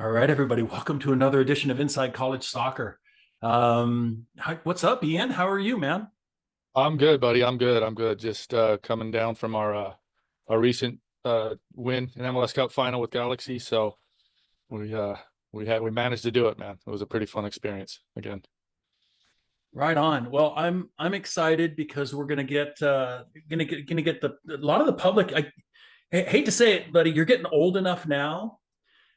All right, everybody, welcome to another edition of Inside College Soccer. What's up, Ian? How are you, man? I'm good, buddy. I'm good. I'm good. Just coming down from our recent win in MLS Cup final with Galaxy. So we uh we managed to do it, man. It was a pretty fun experience again. Right on. Well, I'm excited because we're gonna get a lot of the public. I hate to say it, buddy, you're getting old enough now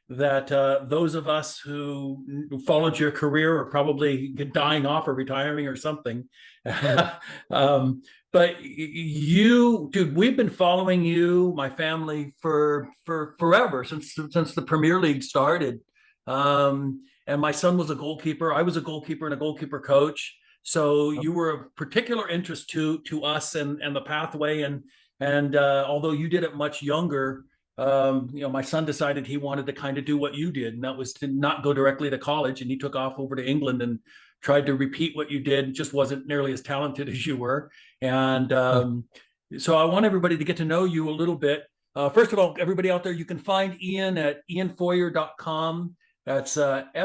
that those of us who followed your career are probably dying off or retiring or something. um, but you, dude, we've been following you, my family, for forever since the Premier League started. And my son was a goalkeeper. I was a goalkeeper and a goalkeeper coach. So you were of particular interest to us and the pathway. And although you did it much younger, my son decided he wanted to kind of do what you did, and that was to not go directly to college. And he took off over to England and tried to repeat what you did. Just wasn't nearly as talented as you were. And so I want everybody to get to know you a little bit. First of all, everybody out there, you can find Ian at ianfeuer.com. That's Feuer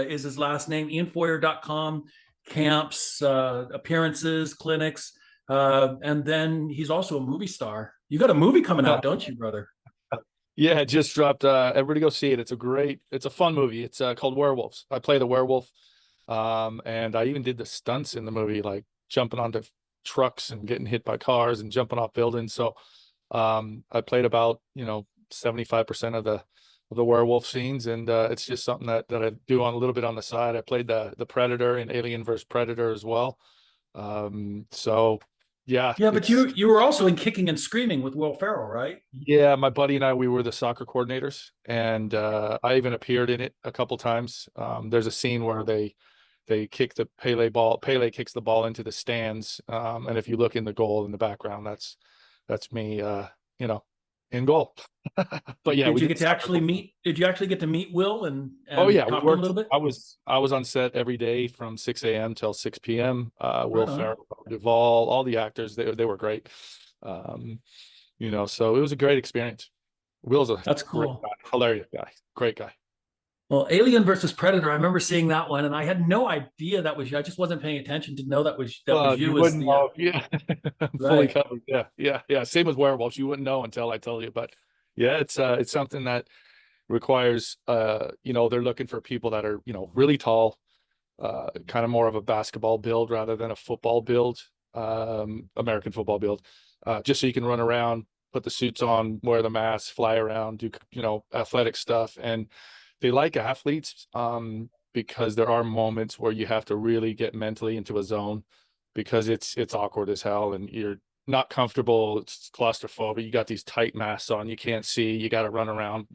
is his last name, ianfeuer.com. Camps, appearances, clinics. And then he's also a movie star. You got a movie coming out, don't you, brother? Yeah, it just dropped. Everybody go see it. It's a fun movie. It's called Werewolves. I play the werewolf. And I even did the stunts in the movie, like jumping onto trucks and getting hit by cars and jumping off buildings. So I played about 75% of the werewolf scenes, and it's just something that I do on a little bit on the side. I played the Predator in Alien vs Predator as well. So yeah, Yeah, but you it's you were also in Kicking and Screaming with Will Ferrell, right? yeah, my buddy and I, we were the soccer coordinators, and I even appeared in it a couple times. There's a scene where they kick the Pele ball. Pele kicks the ball into the stands, and if you look in the goal in the background, that's me, you know, in goal. But yeah, Did we you did get to soccer. actually meet? Did you actually get to meet Will and Oh and yeah, we talk to him a worked. little bit? I was on set every day from 6 a.m. till 6 p.m. Will Right on. Ferrell, Duvall, all the actors, they were great. Um, so it was a great experience. Will's a That's great cool. guy, hilarious guy, great guy. Well, Alien versus Predator. I remember seeing that one, and I had no idea that was you. I just wasn't paying attention to know that was You you as wouldn't the know. Yeah, I'm fully right. covered. Yeah, yeah, yeah. Same with werewolves. You wouldn't know until I tell you. But yeah, it's something that requires they're looking for people that are really tall, kind of more of a basketball build rather than a football build, American football build, just so you can run around, put the suits on, wear the masks, fly around, do athletic stuff. And they like athletes, because there are moments where you have to really get mentally into a zone because it's awkward as hell and you're not comfortable. It's claustrophobic. You got these tight masks on, you can't see, you got to run around,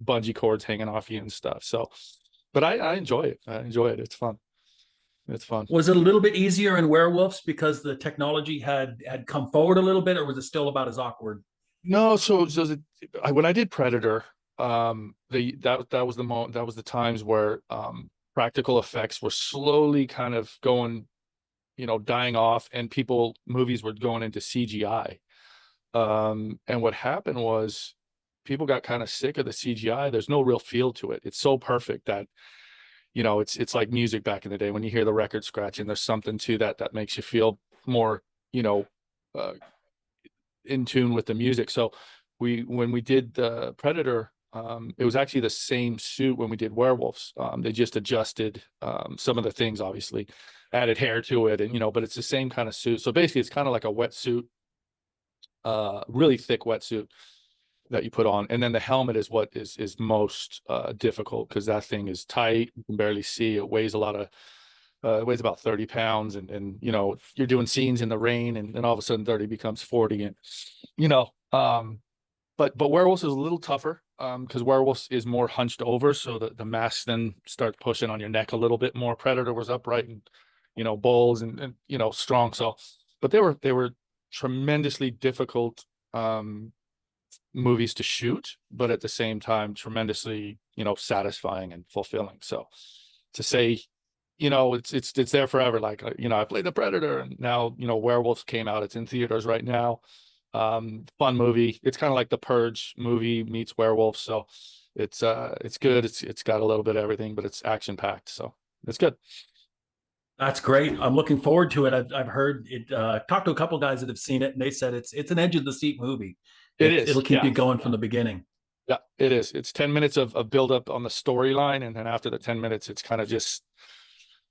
bungee cords hanging off you and stuff. So, but I enjoy it. I enjoy it. It's fun. It's fun. Was it a little bit easier in Werewolves because the technology had come forward a little bit, or was it still about as awkward? No, when I did Predator, that was the moment, that was the times where practical effects were slowly kind of going, dying off, and movies were going into CGI. And what happened was people got kind of sick of the CGI. There's no real feel to it. It's so perfect that it's like music back in the day when you hear the record scratching. There's something to that makes you feel more, uh, in tune with the music. So when we did the Predator, it was actually the same suit when we did Werewolves. They just adjusted some of the things, obviously, added hair to it, and but it's the same kind of suit. So basically, it's kind of like a wetsuit, really thick wetsuit that you put on, and then the helmet is what is most difficult because that thing is tight. You can barely see. It weighs a lot of it weighs about 30 pounds, and you're doing scenes in the rain, and then all of a sudden 30 becomes 40, and you know but werewolves is a little tougher, because werewolves is more hunched over, so the mask then starts pushing on your neck a little bit more. Predator was upright and bulls and strong. So but they were tremendously difficult movies to shoot, but at the same time tremendously satisfying and fulfilling. So to say it's there forever. Like I played the Predator, and now Werewolves came out. It's in theaters right now. Fun movie. It's kind of like the Purge movie meets werewolf. So it's good. It's got a little bit of everything, but it's action packed. So it's good. That's great. I'm looking forward to it. I've heard it. Talked to a couple guys that have seen it, and they said it's an edge of the seat movie. It It'll is. keep Yeah. you going from the beginning. Yeah, it is. It's 10 minutes of build up on the storyline. And then after the 10 minutes, it's kind of just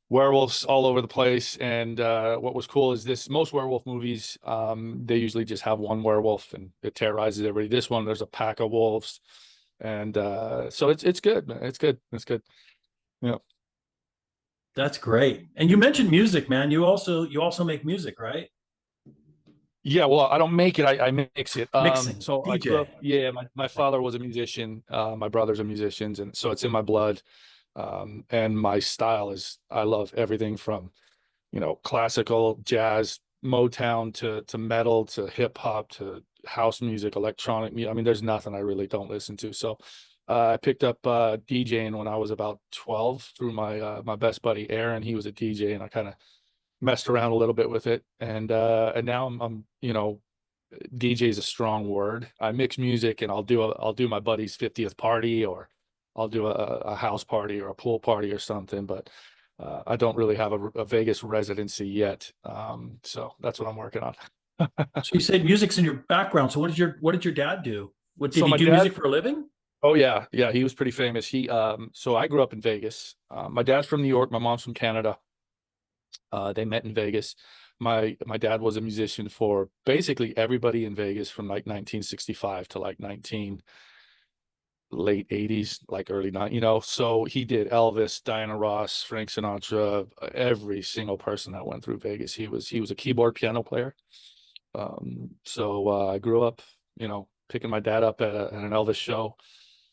werewolves all over the place. And what was cool is this most werewolf movies, they usually just have one werewolf and it terrorizes everybody. This one, there's a pack of wolves. And so it's good, man. It's good. It's good. Yeah. That's great. And you mentioned music, man. You also make music, right? Yeah, well, I don't make it, I mix it. Mixing, So I grew DJ. up, yeah, my father was a musician, my brothers are musicians, and so it's in my blood. And my style is I love everything from, classical, jazz, Motown to metal to hip hop to house music, electronic music. I mean, there's nothing I really don't listen to. So I picked up DJing when I was about 12 through my best buddy Aaron. He was a DJ, and I kind of messed around a little bit with it, and now I'm DJ is a strong word. I mix music, and I'll do my buddy's 50th party, or I'll do a house party or a pool party or something. But I don't really have a Vegas residency yet, so that's what I'm working on. So you said music's in your background. So what did your dad do? What did So he my do dad, music for a living? oh yeah, he was pretty famous. So I grew up in Vegas. My dad's from New York, my mom's from Canada. They met in Vegas. My dad was a musician for basically everybody in Vegas from like 1965 to like 19 late 80s, like early 90s, so he did Elvis, Diana Ross, Frank Sinatra, every single person that went through Vegas. He was a keyboard piano player. So I grew up, picking my dad up at an Elvis show,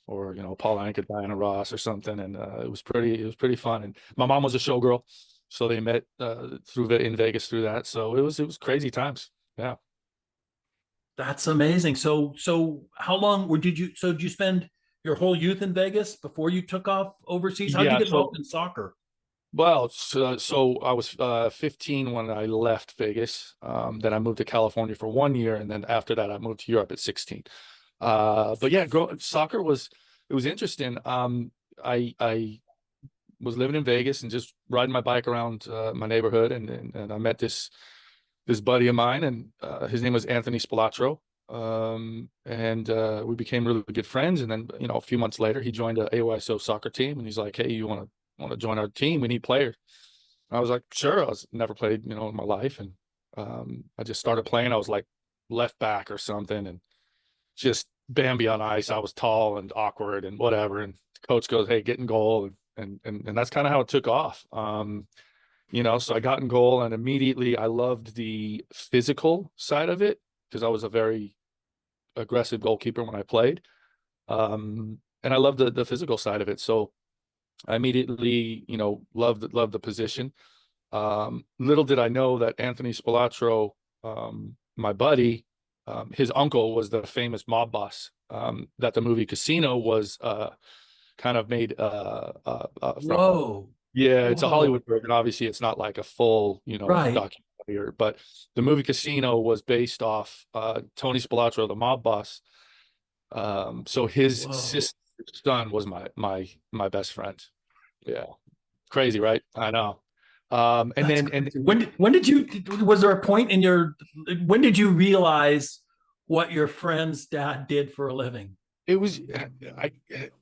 or Paul Anka, Diana Ross, or something, and it was pretty fun. And my mom was a showgirl, so they met in Vegas through that. So it was crazy times. Yeah, That's amazing. So how long did you spend your whole youth in Vegas before you took off overseas? How'd you yeah. get involved So in soccer? well, so I was 15 when I left Vegas. Then I moved to California for 1 year, and then after that, I moved to Europe at 16. But yeah, soccer was interesting. I was living in Vegas and just riding my bike around my neighborhood, and I met this buddy of mine, and his name was Anthony Spilatro. And we became really good friends. And then, a few months later, he joined a AYSO soccer team, and he's like, "Hey, you want to join our team? We need players." I was like, "Sure." I was never played, in my life, and I just started playing. I was like left back or something, and just Bambi on ice. I was tall and awkward and whatever. And the coach goes, "Hey, get in goal," and that's kind of how it took off. So I got in goal, and immediately I loved the physical side of it because I was a very aggressive goalkeeper when I played. And I loved the physical side of it. So I immediately, loved the position. Little did I know that Anthony Spilatro, my buddy, his uncle was the famous mob boss, that the movie Casino was kind of made from. Whoa. Yeah, it's a Whoa. Hollywood version. Obviously, it's not like a full, Right. documentary, but the movie Casino was based off Tony Spilatro, the mob boss. So his Whoa. sister's son was my best friend. Yeah, crazy, right? I know. And That's then and crazy. Was there a point when did you realize what your friend's dad did for a living? it was I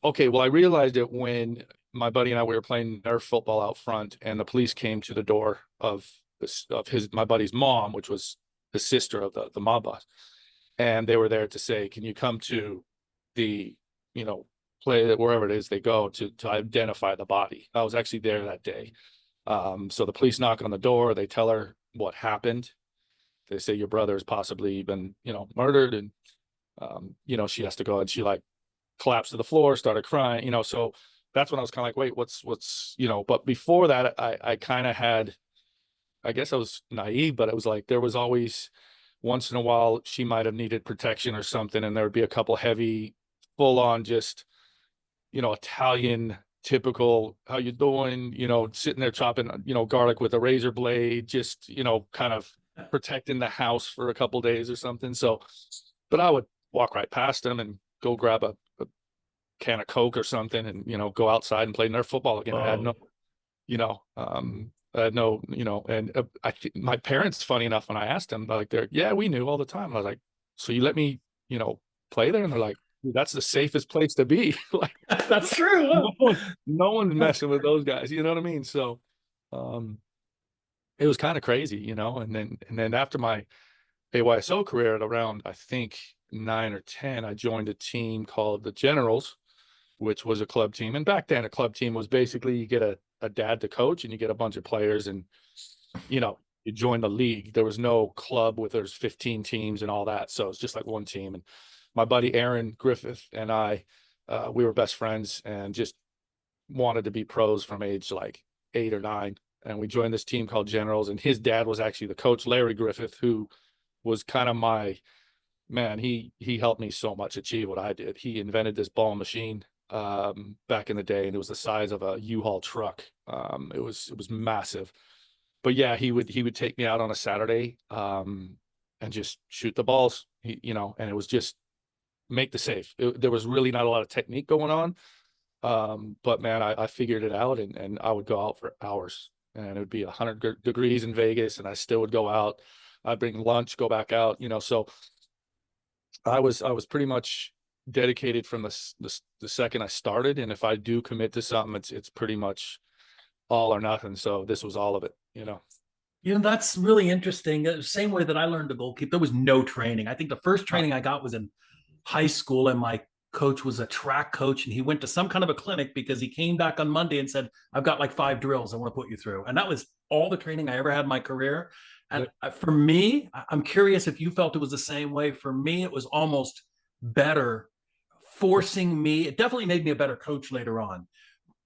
okay. Well, I realized it when my buddy and I we were playing Nerf football out front, and the police came to the door of my buddy's mom, which was the sister of the mob boss, and they were there to say, "Can you come to the you know play wherever it is they go to identify the body?" I was actually there that day. So the police knock on the door. They tell her what happened. They say your brother has possibly been murdered, and she has to go, and she like collapsed to the floor, started crying. So that's when I was kind of like, wait, what's. But before that, I kind of had, I guess I was naive, but it was like there was always once in a while she might have needed protection or something, and there would be a couple heavy, full on just Italian typical, how you doing, sitting there chopping, garlic with a razor blade, just, kind of protecting the house for a couple days or something. So, but I would walk right past them and go grab a can of Coke or something, and go outside and play Nerf football again. I had no, Oh, I had no, and my parents, funny enough, when I asked them, like, yeah, we knew all the time. I was like, so you let me, play there? And they're like, "Dude, that's the safest place to be." Like, that's true. no Huh? one, no one's messing with those guys. You know what I mean? So, um, it was kind of crazy, and then after my AYSO career at around, I think, 9 or 10, I joined a team called the Generals, which was a club team. And back then, a club team was basically you get a dad to coach and you get a bunch of players, and you join the league. There was no club with there's 15 teams and all that. So it's just like one team. And my buddy Aaron Griffith and I, we were best friends and just wanted to be pros from age like 8 or 9. And we joined this team called Generals. And his dad was actually the coach, Larry Griffith, who was kind of my man. He helped me so much achieve what I did. He invented this ball machine back in the day, and it was the size of a U-Haul truck. It was massive. But yeah, he would take me out on a Saturday and just shoot the balls. And it was just make the save. There was really not a lot of technique going on. But man, I figured it out, and I would go out for hours, and it would be 100 degrees in Vegas, and I still would go out. I'd bring lunch, go back out, so I was pretty much dedicated from the second I started. And if I do commit to something, it's pretty much all or nothing. So this was all of it. That's really interesting. Same way that I learned to goalkeep, there was no training. I think the first Uh, training I got was in high school, and my coach was a track coach, and he went to some kind of a clinic because he came back on Monday and said, "I've got like 5 drills I want to put you through." And that was all the training I ever had in my career. And yeah, for me, I'm curious if you felt it was the same way. For me, it was almost better forcing me. It definitely made me a better coach later on,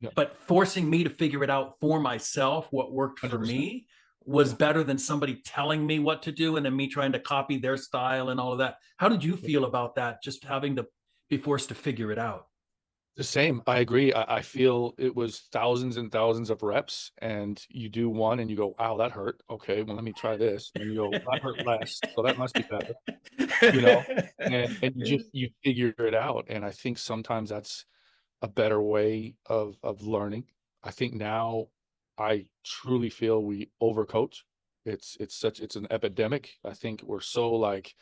yeah, but forcing me to figure it out for myself, what worked for 100%. me, was Yeah. better than somebody telling me what to do and then me trying to copy their style and all of that. How did you feel about that, just having to be forced to figure it out? The same. I agree. I feel it was thousands and thousands of reps, and you do one and you go, wow, that hurt. Okay, well, let me try this. And you go, that hurt less. So that must be better, you know? And you figure it out. And I think sometimes that's a better way of learning. I think now I truly feel we overcoach. It's an epidemic. I think we're so like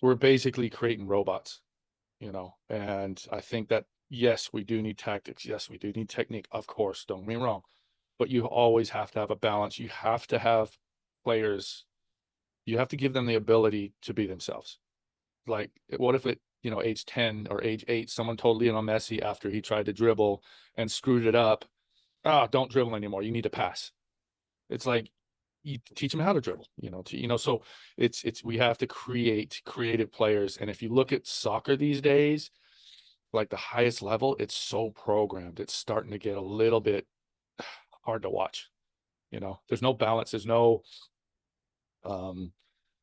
we're basically creating robots, and I think that yes, we do need tactics. Yes, we do need technique. Of course, don't get me wrong, but you always have to have a balance. You have to have players. You have to give them the ability to be themselves. Like, what if age 10 or age 8, someone told Lionel Messi after he tried to dribble and screwed it up, oh, don't dribble anymore. You need to pass. It's like you teach them how to dribble, so it's we have to create creative players. And if you look at soccer these days, like the highest level, it's so programmed. It's starting to get a little bit hard to watch. There's no balance. There's no um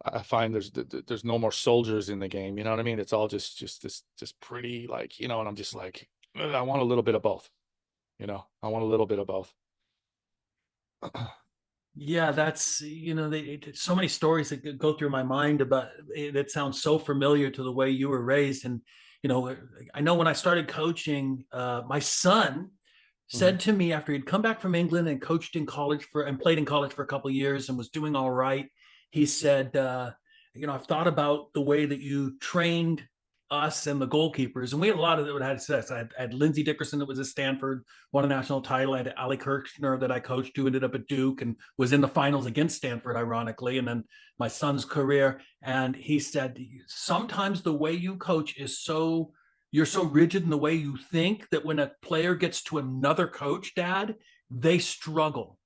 I find there's no more soldiers in the game. You know what I mean? It's all just just pretty like, and I'm just like, "Ugh, I want a little bit of both. I want a little bit of both." Yeah, that's so many stories that go through my mind about it that sounds so familiar to the way you were raised. And you know, I know when I started coaching, my son Mhm. said to me after he'd come back from England and coached in college for and played in college for a couple of years and was doing all right. He said, I've thought about the way that you trained us and the goalkeepers, and we had a lot of that had success. I had Lindsey Dickerson that was at Stanford, won a national title. I had Ali Kirchner that I coached, who ended up at Duke and was in the finals against Stanford, ironically. And then my son's career. And he said, sometimes the way you coach is you're so rigid in the way you think that when a player gets to another coach, Dad, they struggle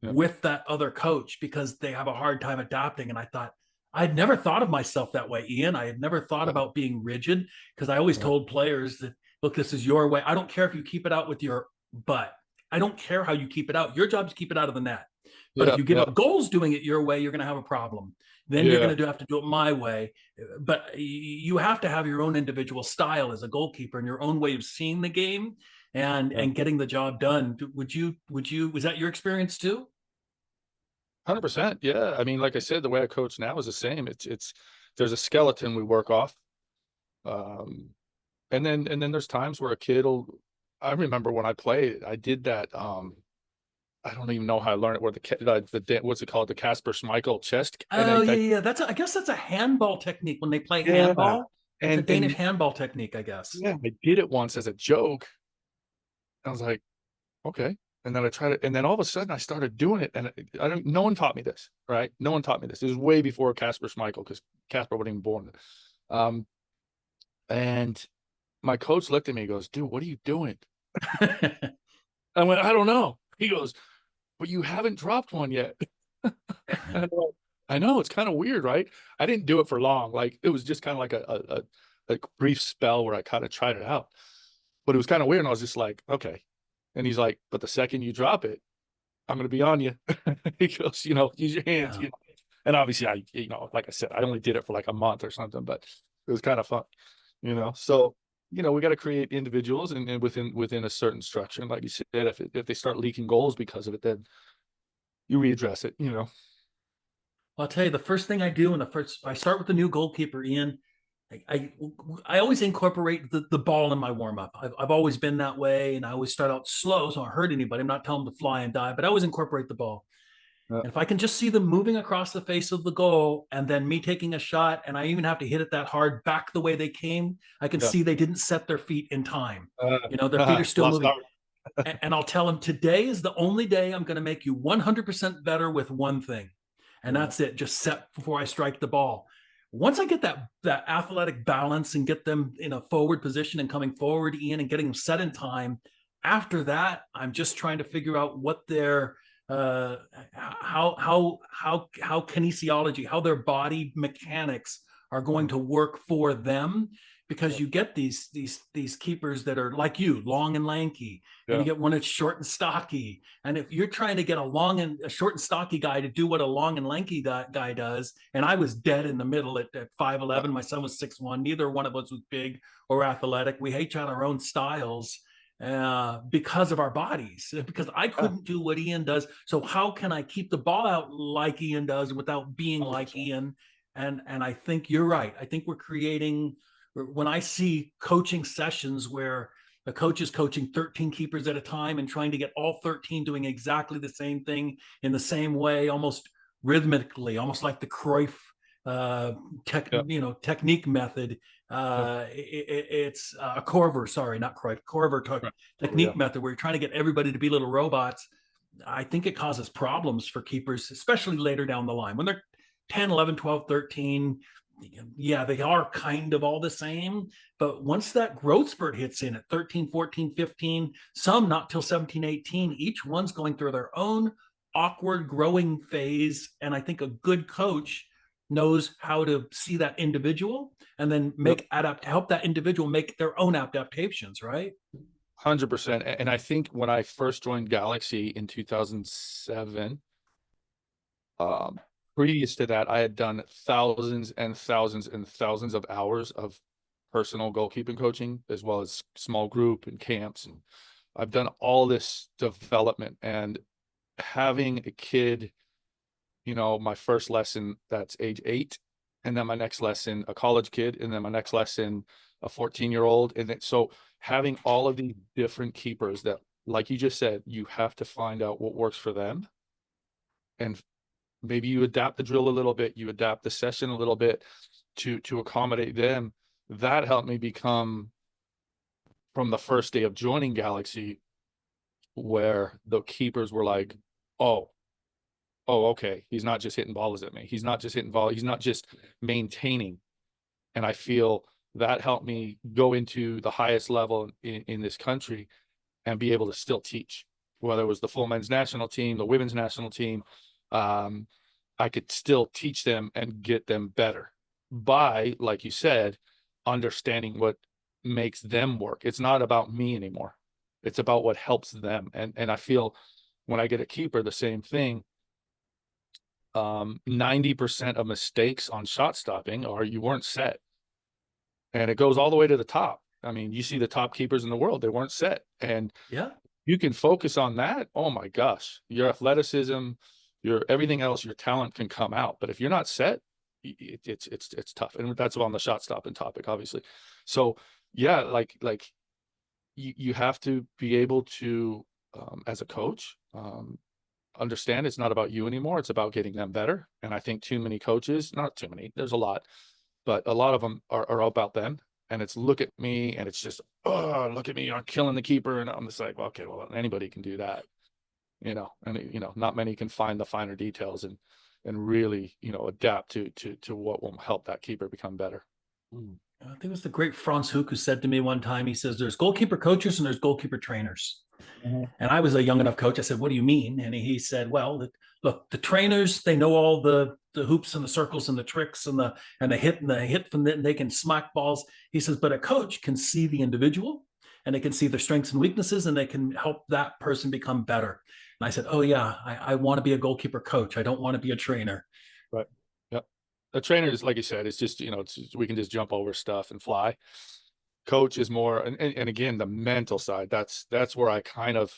Yeah. with that other coach because they have a hard time adapting. And I thought, I'd never thought of myself that way, Ian. I had never thought Yeah. about being rigid because I always Yeah. told players that, look, this is your way. I don't care if you keep it out with your butt. I don't care how you keep it out. Your job is to keep it out of the net. But if Yeah. you give Yeah. up goals doing it your way, you're going to have a problem. Then you're Yeah. going to have to do it my way. But you have to have your own individual style as a goalkeeper and your own way of seeing the game and Yeah. getting the job done. Was that your experience too? 100%. Yeah. I mean, like I said, the way I coach now is the same. There's a skeleton we work off. Um, and then there's times where a kid will, I remember when I played, I did that. I don't even know how I learned it, where what's it called? The Casper Schmeichel chest. And Oh yeah, I, yeah. That's I guess that's a handball technique when they play yeah. handball. It's a Danish And handball technique, I guess. yeah, I did it once as a joke. I was like, okay. And then I tried it, and then all of a sudden I started doing it, and I don't. No one taught me this, right? No one taught me this. It was way before Casper Schmeichel, because Casper wasn't even born. Um, and my coach looked at me and goes, "Dude, what are you doing?" I went, "I don't know." He goes, "But you haven't dropped one yet." And I'm like, I know, it's kind of weird, right? I didn't do it for long. Like, it was just kind of like a brief spell where I kind of tried it out. But it was kind of weird, and I was just like, okay. And he's like, "But the second you drop it, I'm going to be on you." He goes, "Use your hands." Yeah. And obviously, like I said, I only did it for like a month or something, but it was kind of fun. So, we got to create individuals, and within a certain structure. And like you said, if they start leaking goals because of it, then you readdress it. I'll tell you, the first thing I do when the first I start with the new goalkeeper, Ian. I, I, I always incorporate the ball in my warm up. I've always been that way, and I always start out slow, so I don't hurt anybody. I'm not telling them to fly and die, but I always incorporate the ball. Yeah. And if I can just see them moving across the face of the goal, and then me taking a shot, and I even have to hit it that hard back the way they came, I can Yeah. see they didn't set their feet in time. Their feet are still Lost moving. art. And I'll tell them today is the only day I'm going to make you 100% better with one thing. And Yeah. that's it. Just set before I strike the ball. Once I get that athletic balance and get them in a forward position and coming forward, Ian, and getting them set in time, after that, I'm just trying to figure out what their how kinesiology, how their body mechanics are going to work for them, because Yeah. you get these keepers that are like you, long and lanky, and you Yeah. get one that's short and stocky. And if you're trying to get a short and stocky guy to do what a long and lanky guy does, and I was dead in the middle at 5'11", my son was 6'1", neither one of us was big or athletic. We each had our own styles because of our bodies, because I Yeah. couldn't do what Ian does. So how can I keep the ball out like Ian does without being like 100%. Ian? And I think you're right. I think we're creating, when I see coaching sessions where the coach is coaching 13 keepers at a time and trying to get all 13 doing exactly the same thing in the same way, almost rhythmically, almost like the Cruyff uh, Yeah. technique method. Yeah. It's a Corver, sorry, not Cruyff, Corver Right. Over. Yeah. technique method, where you're trying to get everybody to be little robots. I think it causes problems for keepers, especially later down the line when they're 10, 11, 12, 13. Yeah, they are kind of all the same. But once that growth spurt hits in at 13, 14, 15, some not till 17, 18, each one's going through their own awkward growing phase. And I think a good coach knows how to see that individual and then Yep. help that individual make their own adaptations, right? 100%. And I think when I first joined Galaxy in 2007, um, previous to that, I had done thousands and thousands and thousands of hours of personal goalkeeping coaching, as well as small group and camps. And I've done all this development, and having a kid, my first lesson, that's age 8, and then my next lesson, a college kid, and then my next lesson, a 14-year-old. And then, so having all of these different keepers that, like you just said, you have to find out what works for them. And maybe you adapt the drill a little bit, you adapt the session a little bit to accommodate them. That helped me become, from the first day of joining Galaxy, where the keepers were like, oh, okay, he's not just hitting balls at me. He's not just hitting balls. He's not just maintaining. And I feel that helped me go into the highest level in this country and be able to still teach, whether it was the full men's national team, the women's national team. Um, I could still teach them and get them better by, like you said, understanding what makes them work. It's not about me anymore. It's about what helps them. And I feel when I get a keeper, the same thing. 90% of mistakes on shot stopping are you weren't set. And it goes all the way to the top. I mean, you see the top keepers in the world, they weren't set. And Yeah. you can focus on that. Oh my gosh, your athleticism, your everything else, your talent can come out. But if you're not set, it's tough. And that's on the shot stopping topic, obviously. So yeah, like you have to be able to, as a coach, understand it's not about you anymore. It's about getting them better. And I think too many coaches, not too many, there's a lot, but a lot of them are about them. And it's look at me, and it's just, oh, look at me, I'm killing the keeper. And I'm just like, well, okay, well, anybody can do that, and not many can find the finer details and really, adapt to what will help that keeper become better. I think it was the great Franz Hook who said to me one time, he says, there's goalkeeper coaches and there's goalkeeper trainers. Mhm. And I was a young enough coach. I said, what do you mean? And he said, well, look, the trainers, they know all the hoops and the circles and the tricks and the hit from it, and they can smack balls. He says, but a coach can see the individual, and they can see their strengths and weaknesses, and they can help that person become better. And I said, oh yeah, I want to be a goalkeeper coach. I don't want to be a trainer. Right. Yep. A trainer is, like you said, it's just, we can just jump over stuff and fly. Coach is more, and again, the mental side. That's where I kind of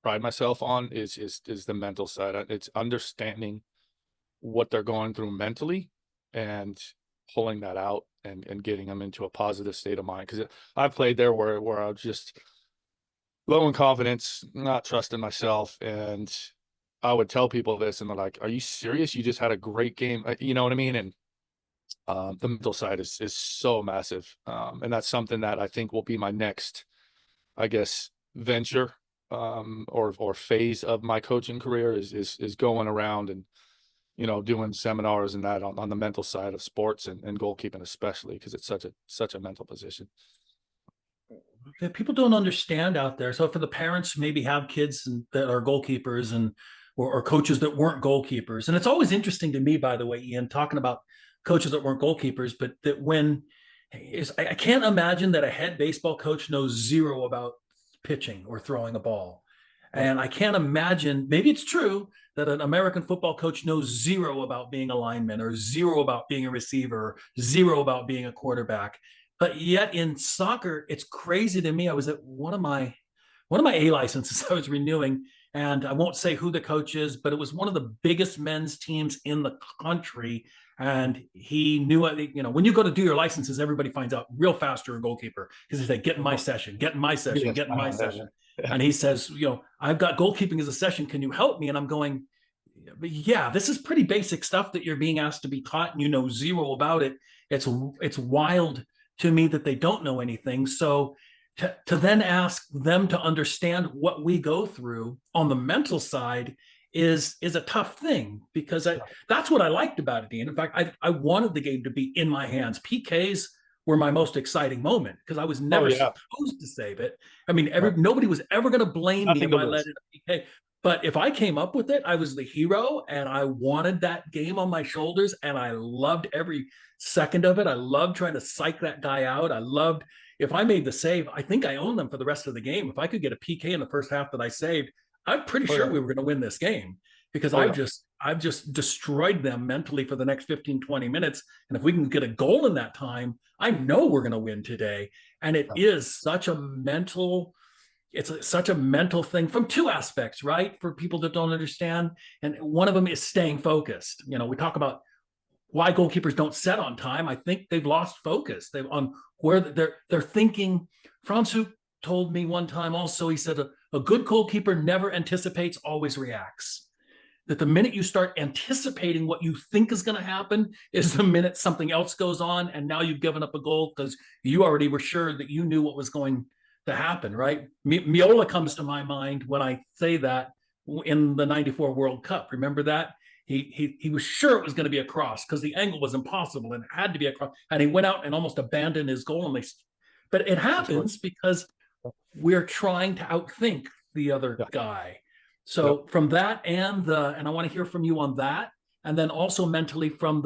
pride myself on is the mental side. It's understanding what they're going through mentally and pulling that out and getting them into a positive state of mind. Because I've played there where I was just low in confidence, not trusting myself, and I would tell people this, and they're like, "Are you serious? You just had a great game." You know what I mean? And the mental side is so massive, and that's something that I think will be my next, I guess, venture, or phase of my coaching career is going around and doing seminars and that on the mental side of sports and goalkeeping, especially because it's such a mental position. That people don't understand out there. So for the parents who maybe have kids that are goalkeepers and or coaches that weren't goalkeepers, and it's always interesting to me, by the way, Ian, talking about coaches that weren't goalkeepers, but that when is I can't imagine that a head baseball coach knows zero about pitching or throwing a ball. Right. And I can't imagine, maybe it's true that an American football coach knows zero about being a lineman or zero about being a receiver, or zero about being a quarterback. But yet in soccer, it's crazy to me. I was at one of my A licenses I was renewing, and I won't say who the coach is, but it was one of the biggest men's teams in the country. And he knew, when you go to do your licenses, everybody finds out real fast you're a goalkeeper because they say, get in my session, get in my session, Yes. get in my session. Yeah. And he says, I've got goalkeeping as a session. Can you help me? And I'm going, yeah, this is pretty basic stuff that you're being asked to be taught, and you know zero about it. It's wild to me that they don't know anything. So to then ask them to understand what we go through on the mental side is a tough thing, because that's what I liked about it, Dean. In fact, I wanted the game to be in my hands. PKs were my most exciting moment because I was Oh never yeah. supposed to save it. I mean, Right. nobody was ever going to blame me Nothing if to I let lose. in a PK. But if I came up with it, I was the hero, and I wanted that game on my shoulders, and I loved every second of it. I loved trying to psych that guy out. I loved, if I made the save, I think I owned them for the rest of the game. If I could get a PK in the first half that I saved, I'm pretty Oh sure yeah. we were going to win this game, because Oh yeah. I've just destroyed them mentally for the next 15, 20 minutes. And if we can get a goal in that time, I know we're going to win today. And it is such a mental, such a mental thing from two aspects, right? For people that don't understand. And one of them is staying focused. We talk about why goalkeepers don't set on time. I think they've lost focus. They've on where they're thinking. Franz told me one time also, he said, a good goalkeeper never anticipates, always reacts. That the minute you start anticipating what you think is going to happen is the minute something else goes on, and now you've given up a goal because you already were sure that you knew what was going to happen, right? Miola comes to my mind when I say that, in the '94 World Cup. Remember that? He was sure it was going to be a cross because the angle was impossible and it had to be a cross. And he went out and almost abandoned his goal. But it happens because we're trying to outthink the other Yeah. guy. Yep. So from that, and I want to hear from you on that, and then also mentally from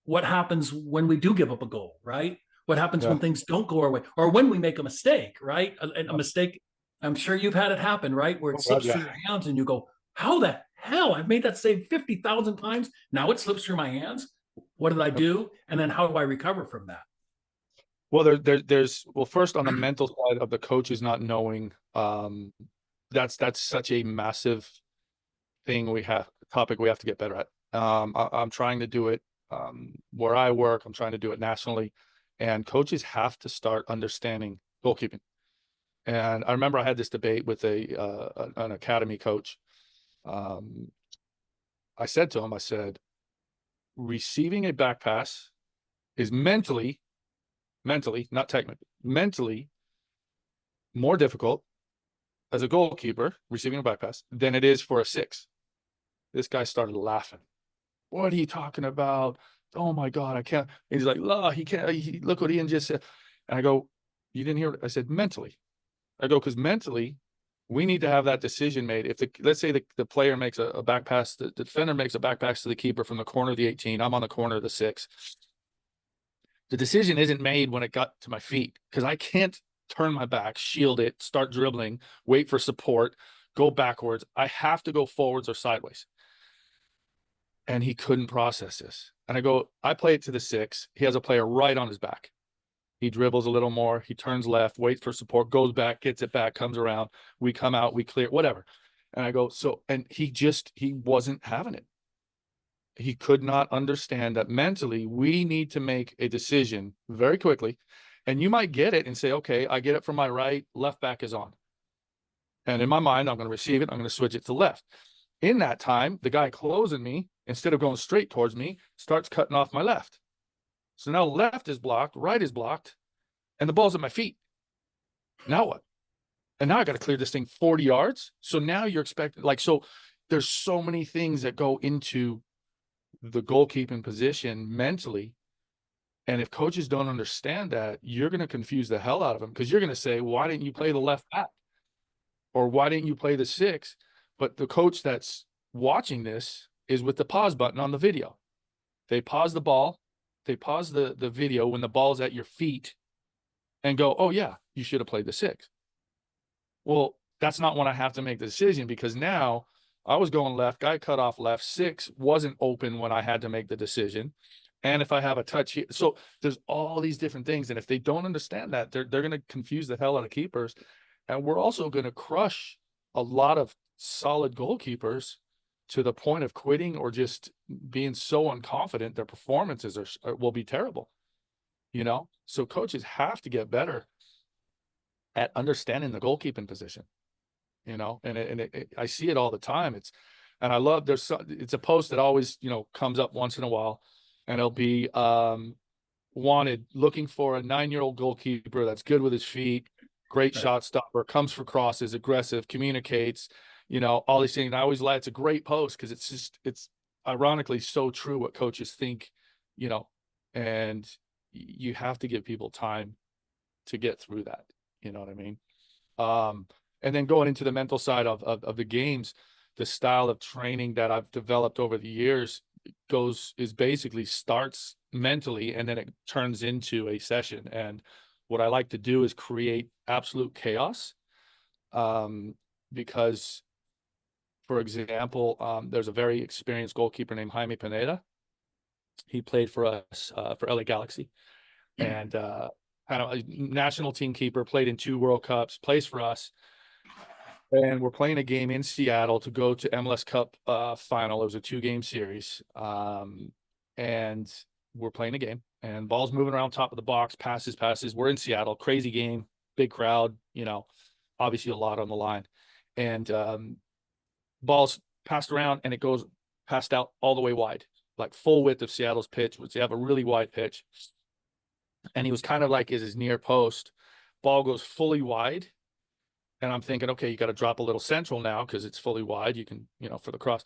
what happens when we do give up a goal, right? What happens Yeah. when things don't go our way, or when we make a mistake, right? A mistake. I'm sure you've had it happen, right? Where it slips through your hands, and you go, "How the hell? I've made that save 50,000 times. Now it slips through my hands. What did I do? And then how do I recover from that?" Well, there's first on the mental side of the coaches not knowing, that's such a massive thing we have topic we have to get better at. I'm trying to do it where I work. I'm trying to do it nationally, and coaches have to start understanding goalkeeping. And I remember I had this debate with an academy coach. Um, I said to him, I said, receiving a back pass is mentally, not technically, mentally more difficult as a goalkeeper receiving a back pass than it is for a six. This guy started laughing. What are you talking about? Oh my God, I can't. And he's like, oh, he can't. Look what Ian just said. And I go, you didn't hear it? I said, mentally. I go, because mentally, we need to have that decision made. If let's say the player makes a back pass, the defender makes a back pass to the keeper from the corner of the 18. I'm on the corner of the 6. The decision isn't made when it got to my feet because I can't turn my back, shield it, start dribbling, wait for support, go backwards. I have to go forwards or sideways. And he couldn't process this. And I go, I play it to the 6. He has a player right on his back. He dribbles a little more. He turns left, waits for support, goes back, gets it back, comes around. We come out, we clear, whatever. And I go, and he wasn't having it. He could not understand that mentally we need to make a decision very quickly. And you might get it and say, okay, I get it from my right, left back is on. And in my mind, I'm going to receive it. I'm going to switch it to left. In that time, the guy closing me, instead of going straight towards me, starts cutting off my left. So now left is blocked, right is blocked, and the ball's at my feet. Now what? And now I got to clear this thing 40 yards. So now you're expecting, so there's so many things that go into the goalkeeping position mentally. And if coaches don't understand that, you're going to confuse the hell out of them because you're going to say, why didn't you play the left back? Or why didn't you play the 6? But the coach that's watching this is with the pause button on the video. They pause the ball. They pause the video when the ball's at your feet and go, oh, yeah, you should have played the 6. Well, that's not when I have to make the decision because now I was going left, guy cut off left, 6 wasn't open when I had to make the decision. And if I have a touch here, so there's all these different things. And if they don't understand that, they're going to confuse the hell out of keepers. And we're also going to crush a lot of solid goalkeepers to the point of quitting or just being so unconfident their performances will be terrible. So coaches have to get better at understanding the goalkeeping position. And I see it all the time. And I love it's a post that always comes up once in a while, and it'll be wanted, looking for a 9-year-old goalkeeper that's good with his feet, great shot stopper, comes for crosses, aggressive, communicates, all these things. And I always like, it's a great post because it's ironically so true what coaches think, and you have to give people time to get through that. You know what I mean? And then going into the mental side of the games, the style of training that I've developed over the years basically starts mentally and then it turns into a session. And what I like to do is create absolute chaos. Because, for example, there's a very experienced goalkeeper named Jaime Pineda. He played for us for LA Galaxy, and kind of a national team keeper, played in 2 World Cups, plays for us. And we're playing a game in Seattle to go to MLS Cup final. It was a 2-game series. And we're playing a game and ball's moving around top of the box, passes. We're in Seattle, crazy game, big crowd, obviously a lot on the line. And ball's passed around and it goes passed out all the way wide, like full width of Seattle's pitch, which they have a really wide pitch. And he was kind of like is his near post. Ball goes fully wide. And I'm thinking, okay, you got to drop a little central now because it's fully wide. You can, for the cross.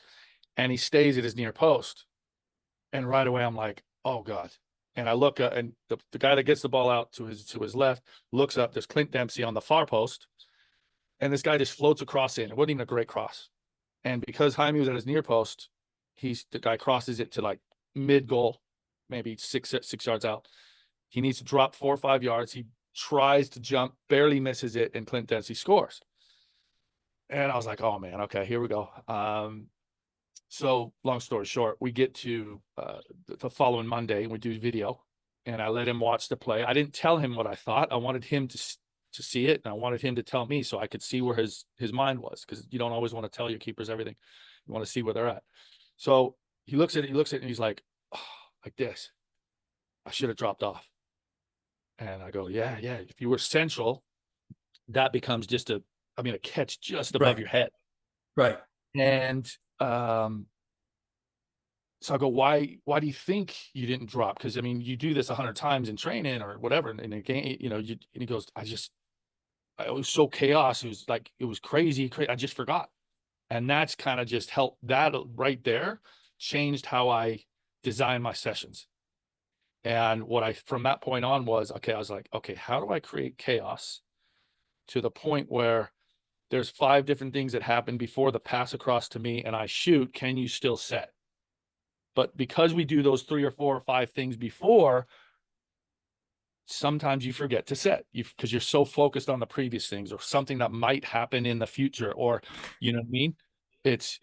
And he stays at his near post. And right away, I'm like, oh, God. And I look, and the guy that gets the ball out to his left looks up. There's Clint Dempsey on the far post. And this guy just floats across in. It wasn't even a great cross. And because Jaime was at his near post, the guy crosses it to like mid goal, maybe six yards out. He needs to drop 4 or 5 yards. He tries to jump, barely misses it, and Clint Dempsey scores. And I was like, oh, man, okay, here we go. So long story short, we get to the following Monday, and we do video, and I let him watch the play. I didn't tell him what I thought. I wanted him to see it, and I wanted him to tell me so I could see where his mind was, because you don't always want to tell your keepers everything. You want to see where they're at. So he looks at it, and he's like, oh, like this. I should have dropped off. And I go, yeah, yeah. If you were central, that becomes just a catch just above Right. your head. Right. And so I go, why do you think you didn't drop? Because I mean, you do this 100 times in training or whatever in a game, and he goes, it was so chaos. It was crazy. I just forgot. And that's kind of just helped. That right there changed how I design my sessions. And from that point on was, okay, I was like, okay, how do I create chaos to the point where there's 5 different things that happen before the pass across to me and I shoot, can you still set? But because we do those 3 or 4 or 5 things before, sometimes you forget to set because you're so focused on the previous things or something that might happen in the future, or you know what I mean? It's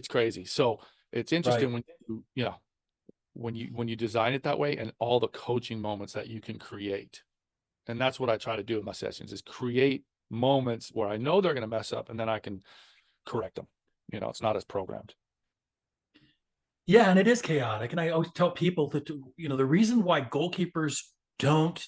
crazy. So it's Right. interesting when you design it that way, and all the coaching moments that you can create. And that's what I try to do in my sessions, is create moments where I know they're going to mess up and then I can correct them. It's not as programmed. Yeah, and it is chaotic. And I always tell people that the reason why goalkeepers don't,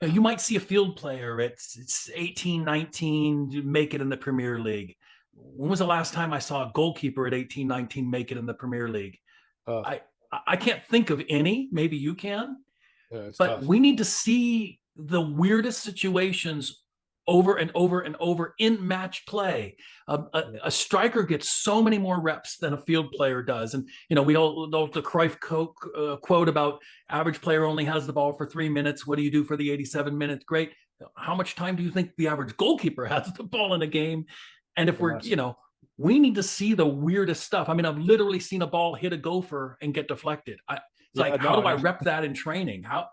you might see a field player it's 18, 19 make it in the Premier League. When was the last time I saw a goalkeeper at 18, 19 make it in the Premier League? Uh, I I can't think of any. Maybe you can. yeah, it's But tough. we need to see the weirdest situations over and over and over in match play. Yeah. A striker gets so many more reps than a field player does. And, we all know the Cruyff quote about average player only has the ball for 3 minutes. What do you do for the 87 minutes? Great. How much time do you think the average goalkeeper has the ball in a game? And if we're, Less. we need to see the weirdest stuff. I mean, I've literally seen a ball hit a gopher and get deflected. It's Yeah, like, how no, do I I know. rep that in training? Yeah,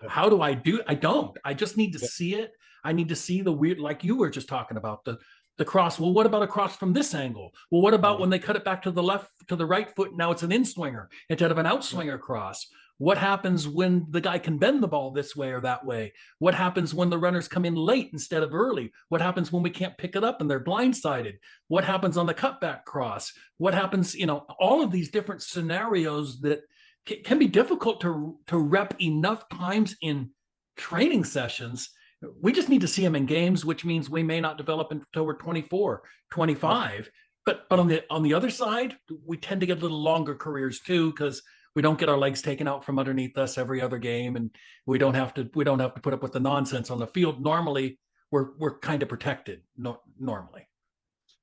How do I do? I don't. I just need to yeah, see it. I need to see the weird, like you were just talking about the cross. Well, what about a cross from this angle? Well, what about yeah, when they cut it back to the left to the right foot? Now it's an in swinger instead of an out yeah, swinger cross. What happens when the guy can bend the ball this way or that way? What happens when the runners come in late instead of early? What happens when we can't pick it up and they're blindsided? What happens on the cutback cross? What happens, all of these different scenarios that can be difficult to rep enough times in training sessions. We just need to see them in games, which means we may not develop until we're 24, yeah, 25. But yeah. on the other side, we tend to get a little longer careers too, because we don't get our legs taken out from underneath us every other game, and we don't have to put up with the nonsense on the field. Normally, we're kind of protected. Normally,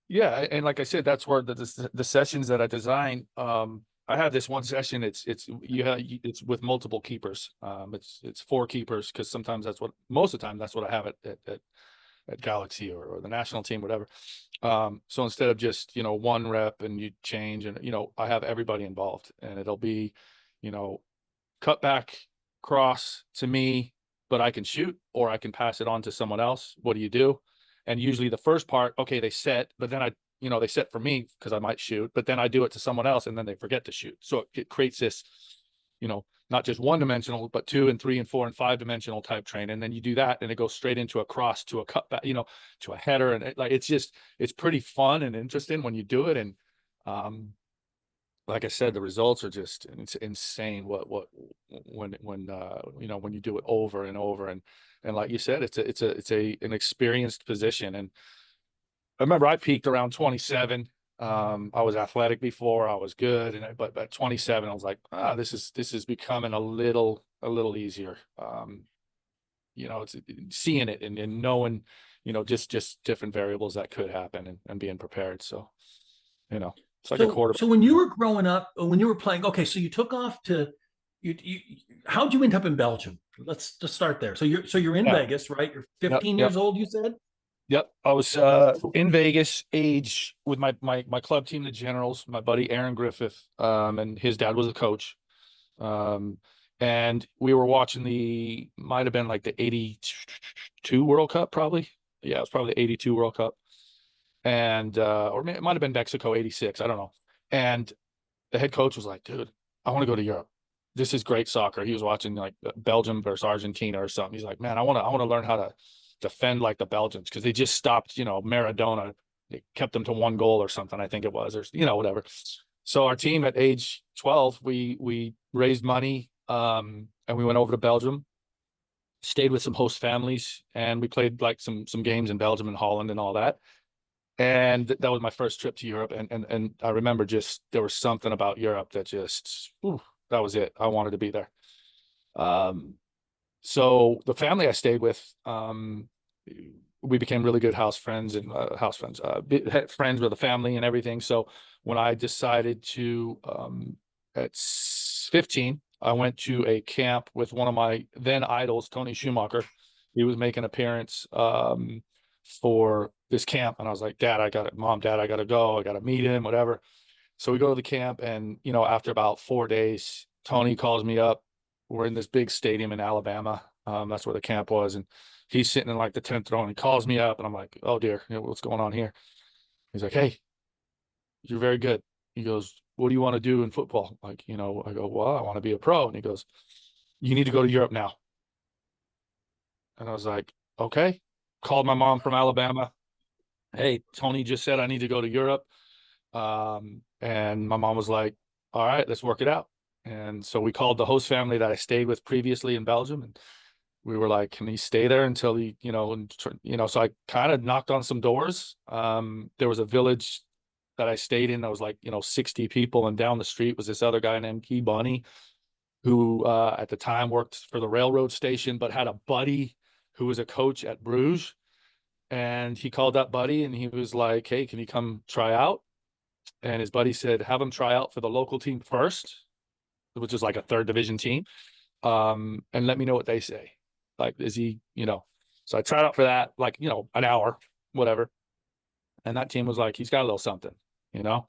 Yeah, and like I said, that's where the sessions that I design. I have this one session. It's with multiple keepers. It's 4 keepers, because sometimes most of the time that's what I have at Galaxy or the national team, whatever. So instead of just, 1 rep and you change, and I have everybody involved, and it'll be, you know, cut back cross to me, but I can shoot or I can pass it on to someone else. What do you do? And usually the first part, okay, they set, but then they set for me because I might shoot, but then I do it to someone else and then they forget to shoot. So it creates this, not just 1-dimensional, but 2 and 3 and 4 and 5-dimensional type train. And then you do that and it goes straight into a cross, to a cutback, to a header. And it's pretty fun and interesting when you do it. And, like I said, the results are just insane. When you do it over and over, and like you said, it's an experienced position. And I remember I peaked around 27. I was athletic before, I was good, but at 27, I was like, this is becoming a little easier. It's seeing it and knowing, just different variables that could happen, and being prepared. So, it's like a So, quarterback. so when you were growing up, when you were playing, okay, so you took off to you how'd you end up in Belgium? Let's just start there. So you're in Yeah. Vegas, right? You're Yep. 15 Yep. years old, you said? Yep. I was in Vegas, age with my club team, the Generals, my buddy Aaron Griffith, and his dad was a coach. Um, and we were watching might have been like the 82 World Cup, probably. Yeah, it was probably the 82 World Cup. And or it might have been Mexico 86, I don't know. And the head coach was like, dude, I want to go to Europe. This is great soccer. He was watching like Belgium versus Argentina or something. He's like, man, I want to learn how to defend like the Belgians, because they just stopped, Maradona. They kept them to 1 goal or something, I think it was, or whatever. So our team at age 12, we raised money, and we went over to Belgium, stayed with some host families, and we played like some games in Belgium and Holland and all that. And that was my first trip to Europe. And I remember just there was something about Europe that just that was it. I wanted to be there. Um, so the family I stayed with, we became really good house friends and friends with the family and everything. So when I decided to, at 15, I went to a camp with one of my then idols, Tony Schumacher. He was making an appearance for this camp, and I was like, Dad, Mom, Dad, I got to go. I got to meet him, whatever. So we go to the camp, and after about 4 days, Tony calls me up. We're in this big stadium in Alabama. That's where the camp was, and he's sitting in like the 10th row, and he calls me up, and I'm like, oh dear, what's going on here? He's like, hey, you're very good. He goes, what do you want to do in football? Like, I go, well, I want to be a pro. And he goes, you need to go to Europe now. And I was like, okay. Called my mom from Alabama. Hey, Tony just said I need to go to Europe. And my mom was like, all right, let's work it out. And so we called the host family that I stayed with previously in Belgium, and we were like, can he stay there until he, so I kind of knocked on some doors. There was a village that I stayed in that was like, 60 people. And down the street was this other guy named Key Bunny, who at the time worked for the railroad station, but had a buddy who was a coach at Bruges. And he called that buddy and he was like, hey, can you come try out? And his buddy said, have him try out for the local team first, which is like a third division team. And let me know what they say. Like, is he, so I tried out for that, like, an hour, whatever. And that team was like, he's got a little something, you know?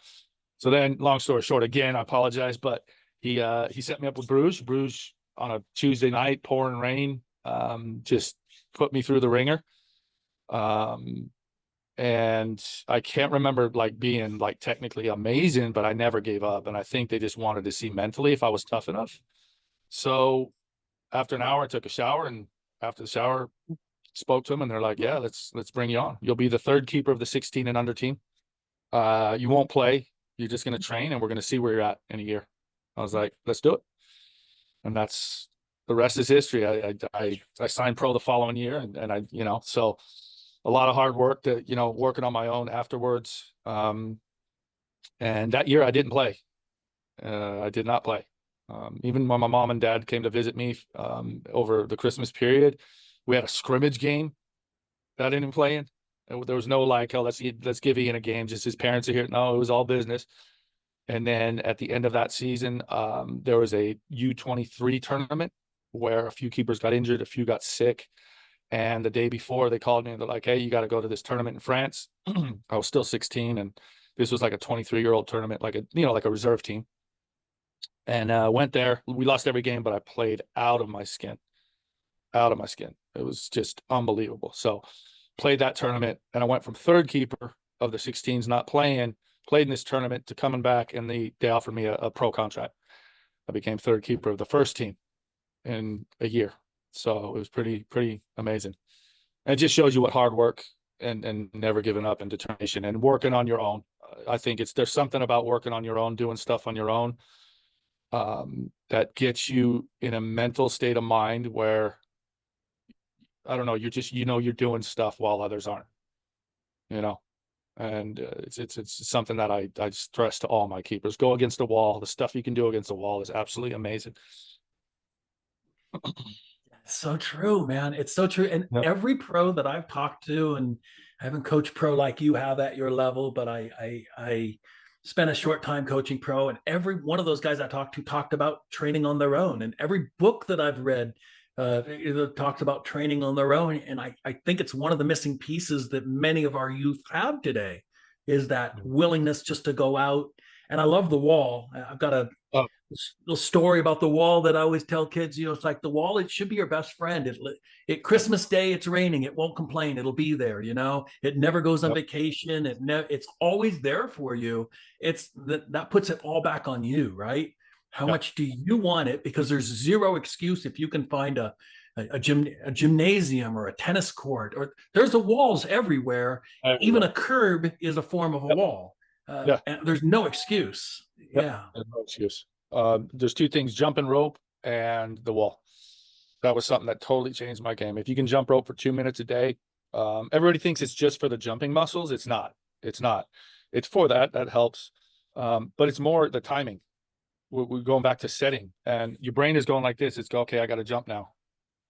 So then, long story short, again, I apologize, but he set me up with Bruges on a Tuesday night, pouring rain, just put me through the ringer. And I can't remember like being like technically amazing, but I never gave up. And I think they just wanted to see mentally if I was tough enough. So after an hour, I took a shower, and after the shower, spoke to them, and they're like, yeah, let's bring you on. You'll be the third keeper of the 16 and under team. You won't play. You're just going to train, and we're going to see where you're at in a year. I was like, let's do it. And that's the rest is history. I signed pro the following year, and I, so a lot of hard work to, working on my own afterwards. And that year I didn't play. I did not play. Even when my mom and dad came to visit me over the Christmas period, we had a scrimmage game that I didn't play in. There was no like, oh, let's give Ian a game. Just his parents are here. No, it was all business. And then at the end of that season, there was a U23 tournament where a few keepers got injured, a few got sick. And the day before, they called me and they're like, hey, you got to go to this tournament in France. I was still 16, and this was like a 23-year-old tournament, like a reserve team. And went there. We lost every game, but I played out of my skin. Out of my skin. It was just unbelievable. So played that tournament, and I went from third keeper of the 16s, not playing, played in this tournament, to coming back, and they offered me a pro contract. I became third keeper of the first team in a year. So it was pretty amazing. And it just shows you what hard work and never giving up and determination and working on your own. I think there's something about working on your own, doing stuff on your own, that gets you in a mental state of mind where, I don't know, you're just, you're doing stuff while others aren't, and it's something that I stress to all my keepers. Go against the wall. The stuff you can do against the wall is absolutely amazing. So true, man. It's so true. And Yep. every pro that I've talked to, and I haven't coached pro like you have at your level, but I spent a short time coaching pro, and every one of those guys I talked to talked about training on their own. And every book that I've read talks about training on their own. And I think it's one of the missing pieces that many of our youth have today, is that willingness just to go out. And I love the wall. I've got a Oh, little story about the wall that I always tell kids. It's like the wall, it should be your best friend. It Christmas Day, it's raining, it won't complain, it'll be there. It never goes on yep. vacation. It's always there for you. It's that puts it all back on you, right? How Yep. much do you want it? Because there's zero excuse if you can find a gymnasium or a tennis court, or there's walls everywhere. Everywhere. Even a curb is a form of a Yep. wall. Yeah. And there's no excuse. Yep. Yeah. There's no excuse. There's two things: jumping rope and the wall. That was something that totally changed my game. If you can jump rope for 2 minutes a day, everybody thinks it's just for the jumping muscles. It's not. It's not. It's for that. That helps. But it's more the timing. We're going back to setting, and your brain is going like this. It's go, okay, I got to jump now.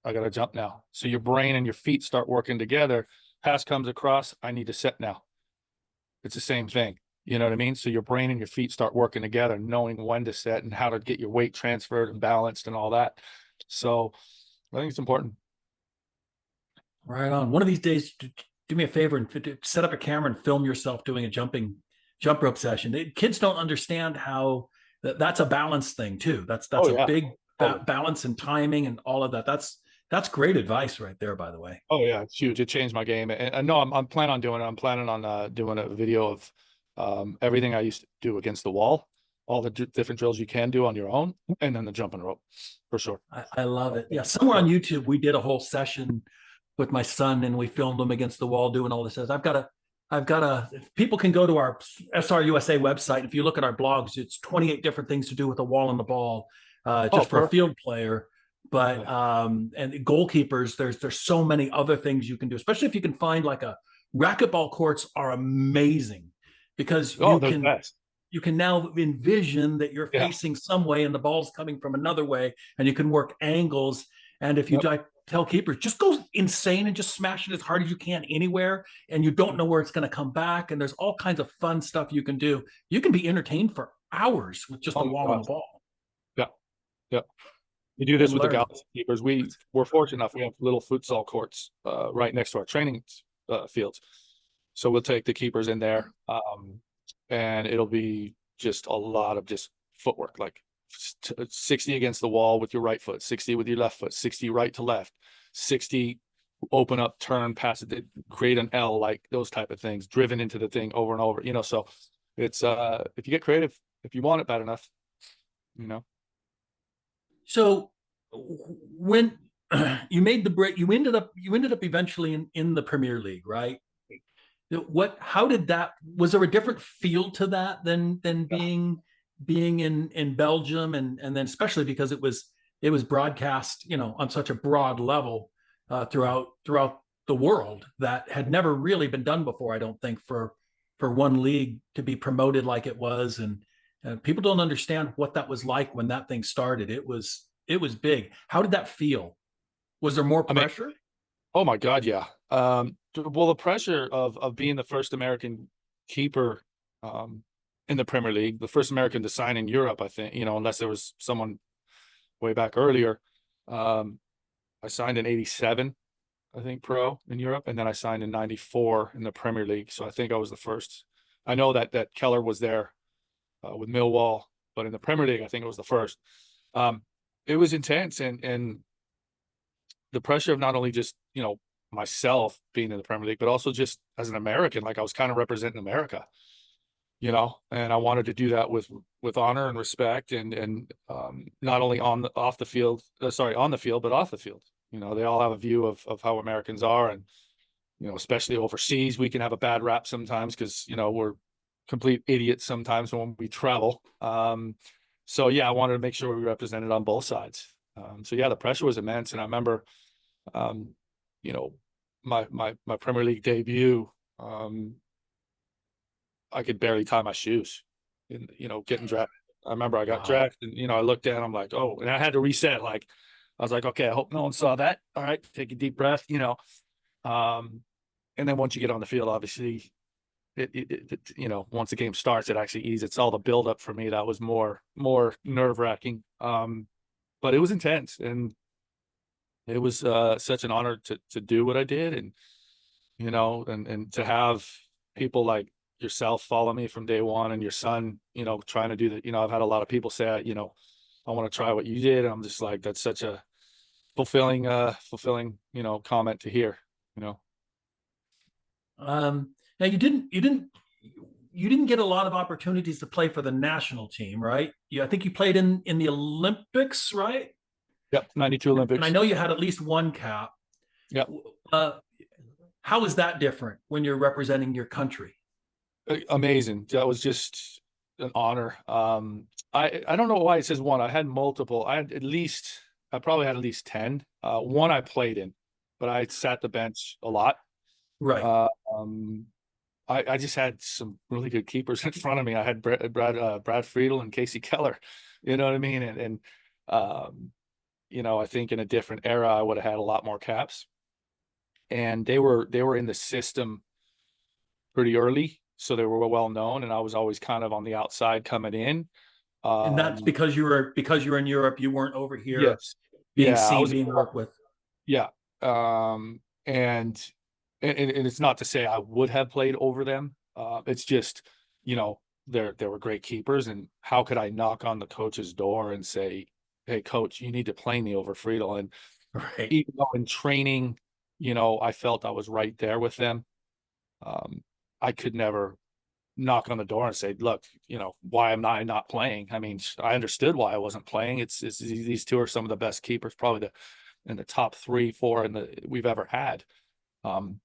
I got to jump now. So your brain and your feet start working together. Pass comes across. I need to set now. It's the same thing. You know what I mean? So your brain and your feet start working together, knowing when to set and how to get your weight transferred and balanced and all that. So I think it's important. Right on. One of these days, do me a favor and set up a camera and film yourself doing a jump rope session. Kids don't understand how that's a balance thing too. That's Oh a yeah. big Totally. balance and timing and all of that. That's great advice right there, by the way. Oh yeah, it's huge. It changed my game. And no, I'm planning on doing it. I'm planning on doing a video of everything I used to do against the wall, all the different drills you can do on your own, and then the jumping rope for sure. I love it. Yeah, somewhere on YouTube we did a whole session with my son and we filmed him against the wall doing all this. I've got a people can go to our SRUSA website. If you look at our blogs, it's 28 different things to do with the wall and the ball, Oh, just for a perfect. field player. But Yeah. and goalkeepers, there's so many other things you can do, especially if you can find like a racquetball courts are amazing because Oh, they're the best. you can now envision that you're Yeah. facing some way and the ball's coming from another way, and you can work angles. And if you Yep. tell keepers, just go insane and just smash it as hard as you can anywhere, and you don't know where it's going to come back. And there's all kinds of fun stuff you can do. You can be entertained for hours with just Oh a my wall and a gosh. ball Yeah. Yeah. We do this and with the learn. Galaxy keepers. We're fortunate enough. We have little futsal courts right next to our training fields. So we'll take the keepers in there, and it'll be just a lot of just footwork, like 60 against the wall with your right foot, 60 with your left foot, 60 right to left, 60 open up, turn, pass it, create an L, like those type of things, driven into the thing over and over. So it's if you get creative, if you want it bad enough, you know. So when you made the break, you ended up eventually in the Premier League, right? How did that, was there a different feel to that than Yeah. being in Belgium, and then especially because it was broadcast, on such a broad level, throughout the world, that had never really been done before, I don't think, for one league to be promoted like it was. And people don't understand what that was like when that thing started. It was big. How did that feel? Was there more I mean, pressure? oh my God, yeah. Well, the pressure of being the first American keeper in the Premier League, the first American to sign in Europe, I think, unless there was someone way back earlier. Um, I signed in '87, I think, pro in Europe, and then I signed in '94 in the Premier League. So I think I was the first. I know that Keller was there with Millwall, but in the Premier League, I think it was the first. Um, it was intense, and the pressure of not only just myself being in the Premier League, but also just as an American, like I was kind of representing America, and I wanted to do that with honor and respect, and not only off the field, sorry, on the field, but off the field. They all have a view of how Americans are, and especially overseas, we can have a bad rap sometimes because we're complete idiots sometimes when we travel. So yeah, I wanted to make sure we represented on both sides. So yeah, the pressure was immense, and I remember, um, you know, my Premier League debut. I could barely tie my shoes, and getting drafted. I remember I got Wow. drafted, and I looked down. I'm like, oh, and I had to reset. Like, I was like, okay, I hope no one saw that. All right, take a deep breath. Um, and then once you get on the field, obviously, once the game starts, it actually eases. It's all the build up for me that was more nerve wracking. But it was intense, and it was such an honor to do what I did, and and to have people like yourself follow me from day one, and your son, trying to do that. I've had a lot of people say, I want to try what you did. And I'm just like, that's such a fulfilling, comment to hear, you know. Now you didn't get a lot of opportunities to play for the national team, right? I think you played in the Olympics, right? Yep. 92 And I Olympics. know you had at least one cap. Yep. Uh, how is that different when you're representing your country? Amazing. That was just an honor. I don't know why it says one. I had multiple. I probably had at least 10. One I played in, but I sat the bench a lot. Right. Uh, um, I just had some really good keepers in front of me. I had Brad Friedel and Casey Keller. You know what I mean? And um, I think in a different era, I would have had a lot more caps. And they were in the system pretty early, so they were well known, and I was always kind of on the outside coming in. And that's Um, because you were in Europe, you weren't over here yes, being yeah, I seen, was, being worked with. yeah, um, and and it's not to say I would have played over them. It's just, there were great keepers, and how could I knock on the coach's door and say, "Hey, coach, you need to play me over Friedel?" And Right. even though in training, I felt I was right there with them. Um, I could never knock on the door and say, "Look, why am I not playing?" I mean, I understood why I wasn't playing. It's these two are some of the best keepers, probably in the top 3, 4 we've ever had. Um,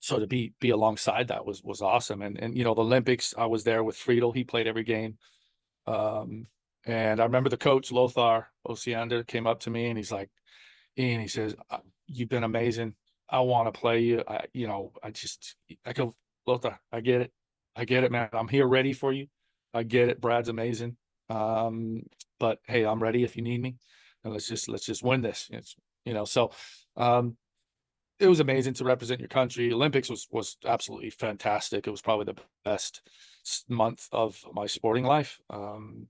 so to be alongside that was awesome. And the Olympics, I was there with Friedel. He played every game. Um, and I remember the coach Lothar Osiander came up to me and he's like, Ian, he says, "You've been amazing. I want to play you. I go, Lothar, I get it. I get it, man. I'm here ready for you. I get it. Brad's amazing. Um, but hey, I'm ready if you need me. And let's just win this." So um, it was amazing to represent your country. Olympics was absolutely fantastic. It was probably the best month of my sporting life.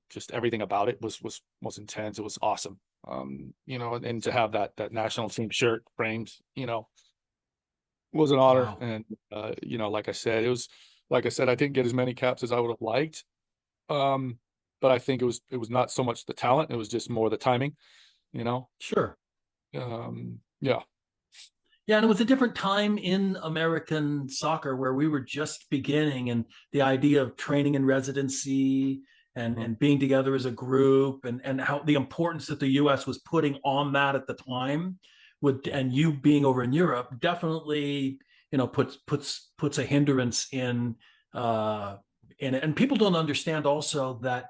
Just everything about it was intense. It was awesome. And to have that national team shirt framed, was an honor. Wow. And like I said, I didn't get as many caps as I would have liked. Um, but I think it was not so much the talent, it was just more the timing, you know. Sure. Yeah. Yeah, and it was a different time in American soccer where we were just beginning, and the idea of training in residency Mhm. and being together as a group, and how the importance that the US was putting on that at the time would, and you being over in Europe definitely, puts a hindrance in it. And people don't understand also that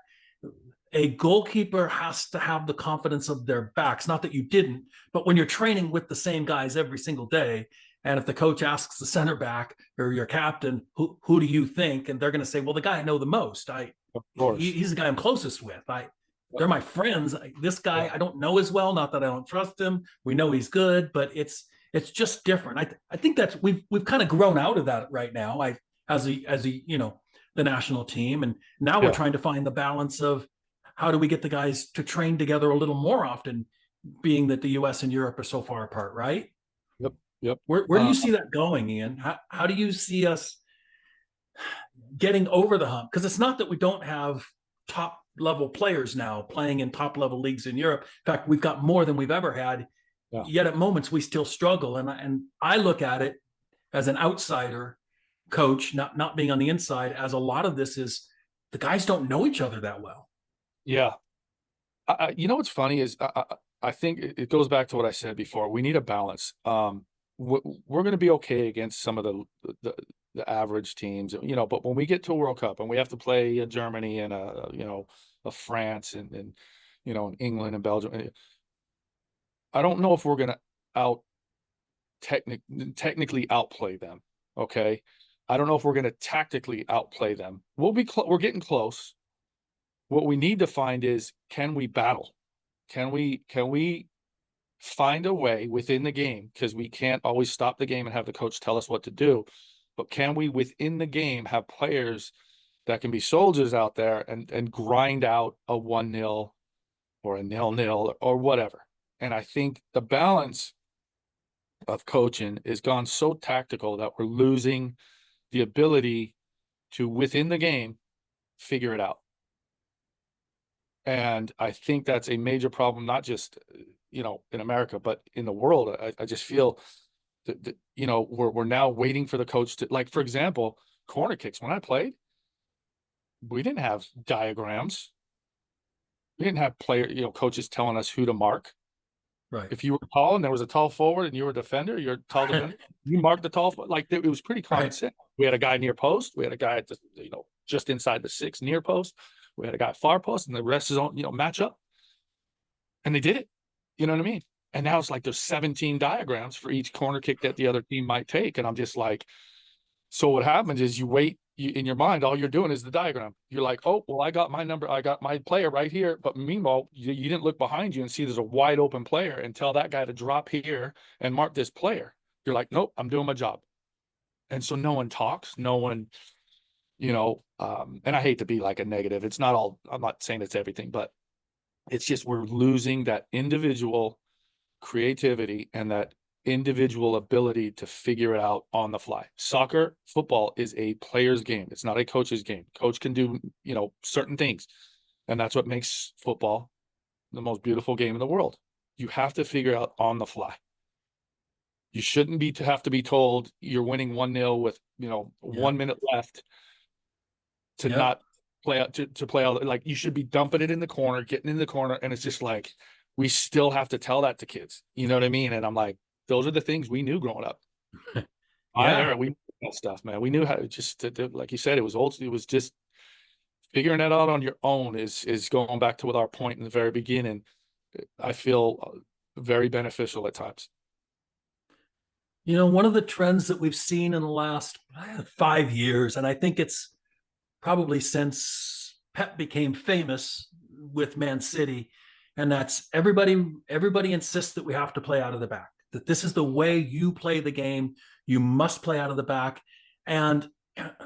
a goalkeeper has to have the confidence of their backs. Not that you didn't, but when you're training with the same guys every single day, and if the coach asks the center back or your captain, who do you think? And they're going to say, well, the guy I know the most. Of course. He's the guy I'm closest with. Yep. They're my friends. This Yeah. guy I don't know as well. Not that I don't trust him. We know he's good, but it's just different. I think that's we've kind of grown out of that right now. As a the national team, and now we're Yeah. trying to find the balance of how do we get the guys to train together a little more often, being that the US and Europe are so far apart, right? Yep. Yep. Where do you see that going, Ian? How do you see us getting over the hump? Because it's not that we don't have top level players now playing in top level leagues in Europe. In fact, we've got more than we've ever had. Yeah. Yet at moments we still struggle. And I look at it as an outsider coach, not being on the inside, as a lot of this is the guys don't know each other that well. Yeah. What's funny is I think it goes back to what I said before. We need a balance. We're going to be okay against some of the the average teams, but when we get to a World Cup and we have to play a Germany and a France and England and Belgium, I don't know if we're going to out technically outplay them. Okay, I don't know if we're going to tactically outplay them. We're getting close. What we need to find is, can we battle? Can we find a way within the game? Because we can't always stop the game and have the coach tell us what to do. But can we within the game have players that can be soldiers out there and grind out a 1-0 or a 0-0 or whatever? And I think the balance of coaching is gone so tactical that we're losing the ability to within the game figure it out. And I think that's a major problem, not just, in America, but in the world. I just feel that we're now waiting for the coach to, like, for example, corner kicks. When I played, we didn't have diagrams. We didn't have coaches telling us who to mark. Right. If you were tall and there was a tall forward and you were a defender, you're a tall defender, you marked the tall, like, it was pretty common Right. sense. We had a guy near post. We had a guy at the, just inside the 6 near post. We had a guy far post, and the rest is on, match up. And they did it. You know what I mean? And now it's like there's 17 diagrams for each corner kick that the other team might take. And I'm just like, so what happens is you wait, in your mind, all you're doing is the diagram. You're like, oh, well, I got my number. I got my player right here. But meanwhile, you didn't look behind you and see there's a wide open player and tell that guy to drop here and mark this player. You're like, nope, I'm doing my job. And so no one talks, no one, and I hate to be like a negative. It's not all, I'm not saying it's everything, but it's just we're losing that individual creativity and that individual ability to figure it out on the fly. Soccer, football is a player's game. It's not a coach's game. Coach can do, certain things. And that's what makes football the most beautiful game in the world. You have to figure out on the fly. You shouldn't have to be told you're winning 1-0 with, 1 minute left to Yep. not play out to play out. Like, you should be dumping it in the corner, getting in the corner. And it's just like, we still have to tell that to kids. You know what I mean? And I'm like, those are the things we knew growing up. Yeah. We knew that stuff, man. We knew how like you said, it was old. It was just figuring that out on your own is going back to with our point in the very beginning. I feel very beneficial at times. One of the trends that we've seen in the last 5 years, and I think it's probably since Pep became famous with Man City, and that's everybody insists that we have to play out of the back, that this is the way you play the game. You must play out of the back. And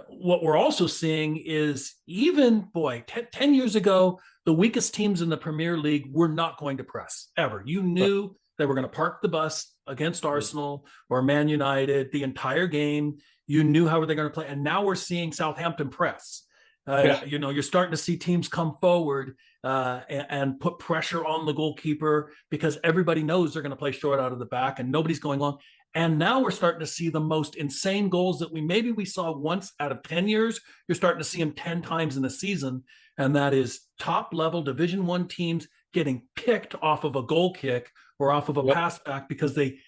what we're also seeing is, even, 10 years ago, the weakest teams in the Premier League were not going to press ever. You knew they were going to park the bus against Arsenal or Man United the entire game. You knew how they're going to play. And now we're seeing Southampton press. You're starting to see teams come forward and put pressure on the goalkeeper, because everybody knows they're going to play short out of the back and nobody's going long. And now we're starting to see the most insane goals that we saw once out of 10 years. You're starting to see them 10 times in a season. And that is top level Division I teams getting picked off of a goal kick or off of a pass back, because they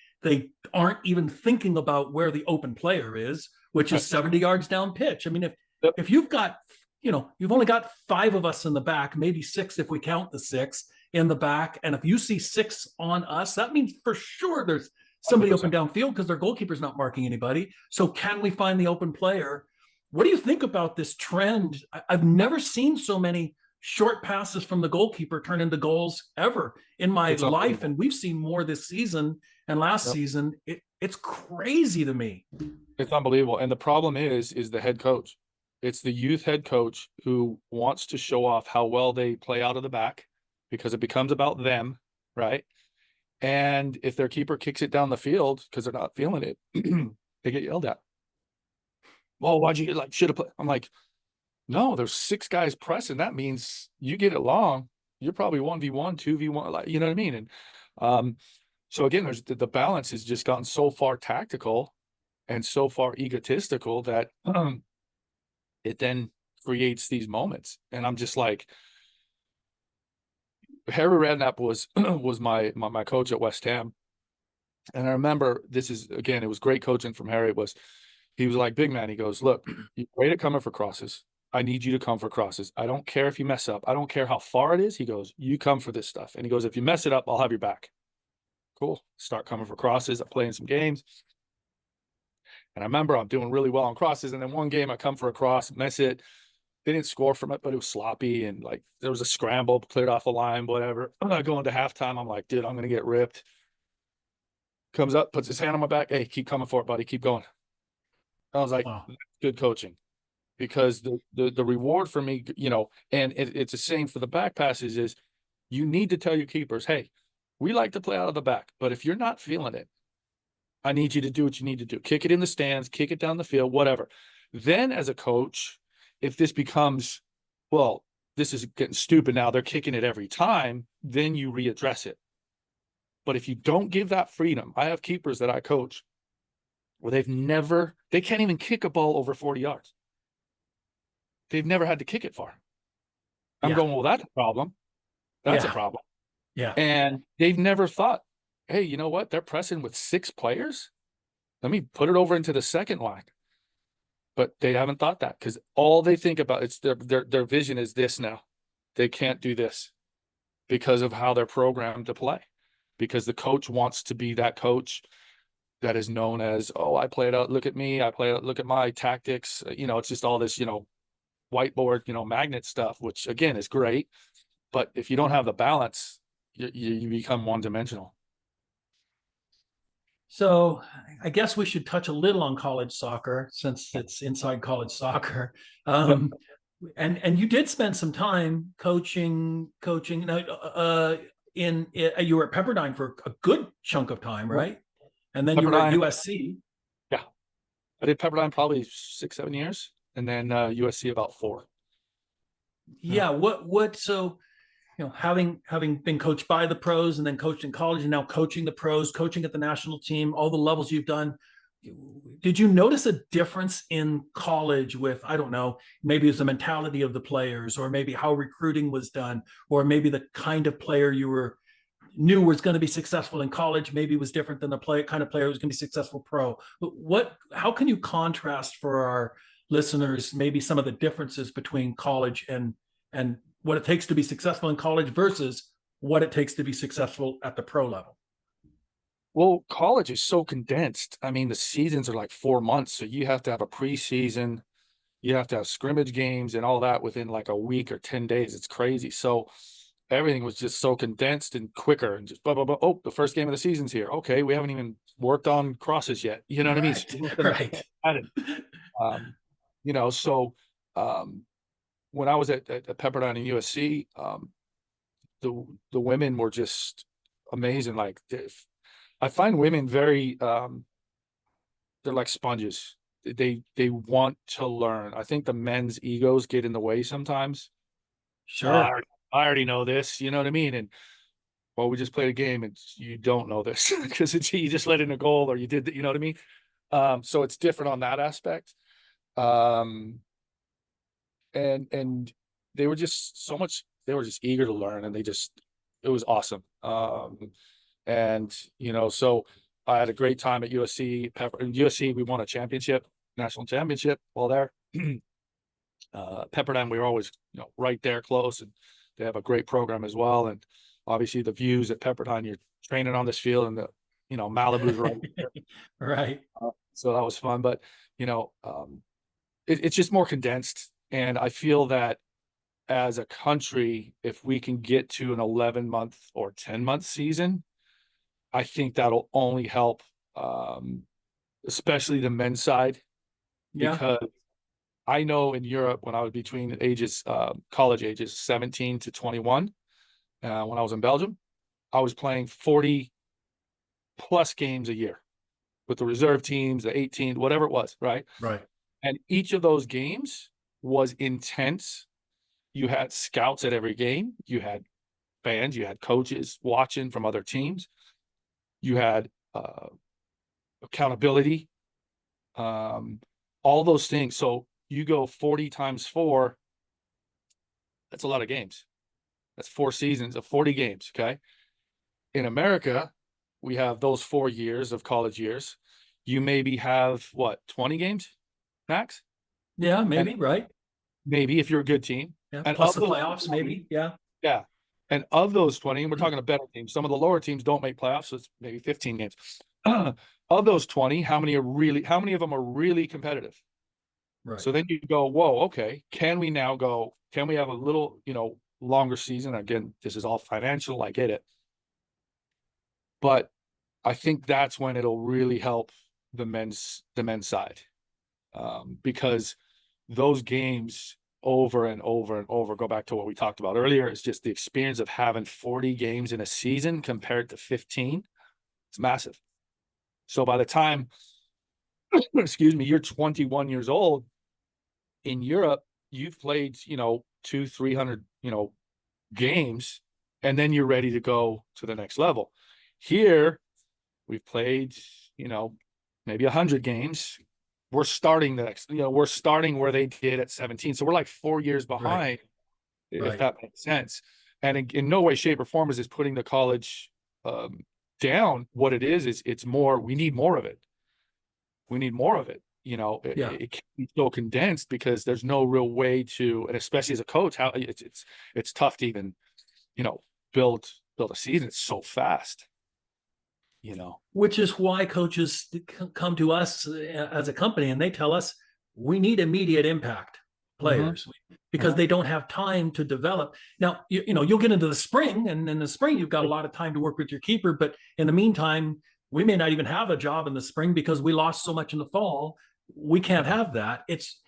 aren't even thinking about where the open player is, which is 70 yards down pitch. I mean, if you've got, you've only got 5 of us in the back, maybe 6 if we count the 6 in the back. And if you see 6 on us, that means for sure there's somebody 100%. open downfield, because their goalkeeper's not marking anybody. So can we find the open player? What do you think about this trend? I've never seen so many short passes from the goalkeeper turn into goals ever in my life. And we've seen more this season and last season. It's crazy to me. It's unbelievable. And the problem is the head coach. It's the youth head coach who wants to show off how well they play out of the back, because it becomes about them, right? And if their keeper kicks it down the field because they're not feeling it, they get yelled at. Well, why'd you should have played? I'm like, no, there's 6 guys pressing. That means you get it long. You're probably 1v1, 2v1, you know what I mean? And so again, there's the balance has just gotten so far tactical and so far egotistical that it then creates these moments. And I'm just like, Harry Redknapp was was my coach at West Ham. And I remember, it was great coaching from Harry. He was like, big man, he goes, look, you're great at coming for crosses. I need you to come for crosses. I don't care if you mess up. I don't care how far it is. He goes, you come for this stuff. And he goes, if you mess it up, I'll have your back. Cool. Start coming for crosses. I'm playing some games. And I remember I'm doing really well on crosses. And then one game I come for a cross, mess it. They didn't score from it, but it was sloppy. And there was a scramble, cleared off the line, whatever. Going to halftime, I'm like, dude, I'm going to get ripped. Comes up, puts his hand on my back. Hey, keep coming for it, buddy. Keep going. I was like, Wow. good coaching. Because the reward for me, and it's the same for the back passes, is you need to tell your keepers, hey, we like to play out of the back, but if you're not feeling it, I need you to do what you need to do. Kick it in the stands, kick it down the field, whatever. Then as a coach, if this becomes, well, this is getting stupid now, they're kicking it every time, then you readdress it. But if you don't give that freedom, I have keepers that I coach where they can't even kick a ball over 40 yards. They've never had to kick it far. I'm going, well, that's a problem. That's a problem. Yeah. And they've never thought, hey, you know what? They're pressing with 6 players. Let me put it over into the second line. but they haven't thought that because all they think about it's their vision is this now. They can't do this because of how they're programmed to play. Because the coach wants to be that coach that is known as, oh, I play it out, look at me, I play it out, look at my tactics. It's just all this, whiteboard, magnet stuff, which again is great. But if you don't have the balance, you become one dimensional. So I guess we should touch a little on college soccer since it's inside college soccer. Yep. Um, and you did spend some time coaching. You were at Pepperdine for a good chunk of time, right? And then you were at Pepperdine, USC. yeah. I did Pepperdine probably 6, 7 years, and then USC about 4. Yeah. Yeah. What? So having been coached by the pros and then coached in college and now coaching the pros, coaching at the national team, all the levels you've done, did you notice a difference in college with, I don't know, maybe it's the mentality of the players, or maybe how recruiting was done, or maybe the kind of player knew was going to be successful in college maybe was different than the kind of player who's going to be successful pro? How can you contrast for our listeners maybe some of the differences between college and what it takes to be successful in college versus what it takes to be successful at the pro level? Well, college is so condensed. I mean, the seasons are like 4 months, so you have to have a preseason, you have to have scrimmage games and all that within like a week or 10 days. It's crazy. So everything was just so condensed and quicker and just blah, blah, blah. Oh, the first game of the season's here. Okay, we haven't even worked on crosses yet. You know what I mean? Right, right. Um, so um, when I was at Pepperdine and USC, the women were just amazing. Like I find women very they're like sponges. They want to learn. I think the men's egos get in the way sometimes. Sure. I already know this, you know what I mean? And well, we just played a game and you don't know this because it's you just let in a goal or you did, you know what I mean? So it's different on that aspect. Um, and they were just so much, they were just eager to learn and it was awesome. And so I had a great time at USC. USC, we won a championship, national championship while there. Pepperdine, we were always right there close, and they have a great program as well. And obviously the views at Pepperdine, you're training on this field, and the Malibu's right there. Right. So that was fun. But it's just more condensed, and I feel that as a country, if we can get to an 11-month or 10-month season, I think that'll only help, especially the men's side, Yeah. because I know in Europe when I was between ages, college ages, 17 to 21, when I was in Belgium, I was playing 40 plus games a year with the reserve teams, the 18, whatever it was, right? Right. And each of those games was intense. You had scouts at every game. You had fans. You had coaches watching from other teams. You had accountability, all those things. So you go 40 times 4, that's a lot of games. That's 4 seasons of 40 games, okay? In America, we have those 4 years of college years. You maybe have, what, 20 games max? Yeah, And maybe. Right. maybe if you're a good team. Yeah. And Plus of the those playoffs, 20, maybe. Yeah. yeah. And of those 20, and we're talking a better team, some of the lower teams don't make playoffs, so it's maybe 15 games. Of those 20, how many of them are really competitive? Right. So then you go, whoa, okay. Can we have a little, longer season? Again, this is all financial. I get it. But I think that's when it'll really help the men's side. Because those games over and over and over, go back to what we talked about earlier, is just the experience of having 40 games in a season compared to 15. It's massive. So by the time, excuse me, you're 21 years old in Europe, you've played, 200-300, games, and then you're ready to go to the next level. Here, we've played, maybe 100 games. We're starting where they did at 17. So we're like 4 years Right. behind, if Right. that makes sense. And in no way, shape, or form is this putting the college down. What it is it's more, we need more of it. We need more of it. Yeah. it can be so condensed because there's no real way to, and especially as a coach, how it's tough to even, you know, build a season. It's so fast, you know. Which is why coaches come to us as a company and they tell us we need immediate impact Hmm. players because Hmm. they don't have time to develop. Now, you'll get into the spring, and in the spring, you've got a lot of time to work with your keeper. But in the meantime, we may not even have a job in the spring because we lost so much in the fall. We can't have that. It's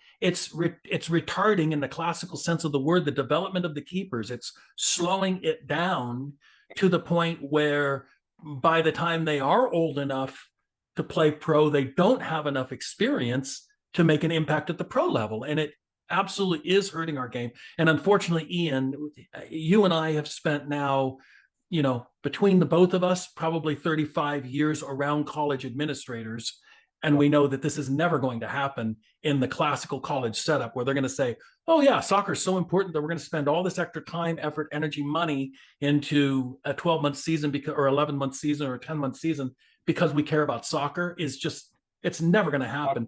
retarding in the classical sense of the word the development of the keepers. It's slowing it down to the point where by the time they are old enough to play pro, they don't have enough experience to make an impact at the pro level. And it absolutely is hurting our game. And unfortunately, Ian, you and I have spent now, between the both of us, probably 35 years around college administrators. And Yep. we know that this is never going to happen in the classical college setup where they're going to say, oh, yeah, soccer is so important that we're going to spend all this extra time, effort, energy, money into a 12-month season or 11-month season or a 10-month season because we care about soccer is just, it's never going to happen.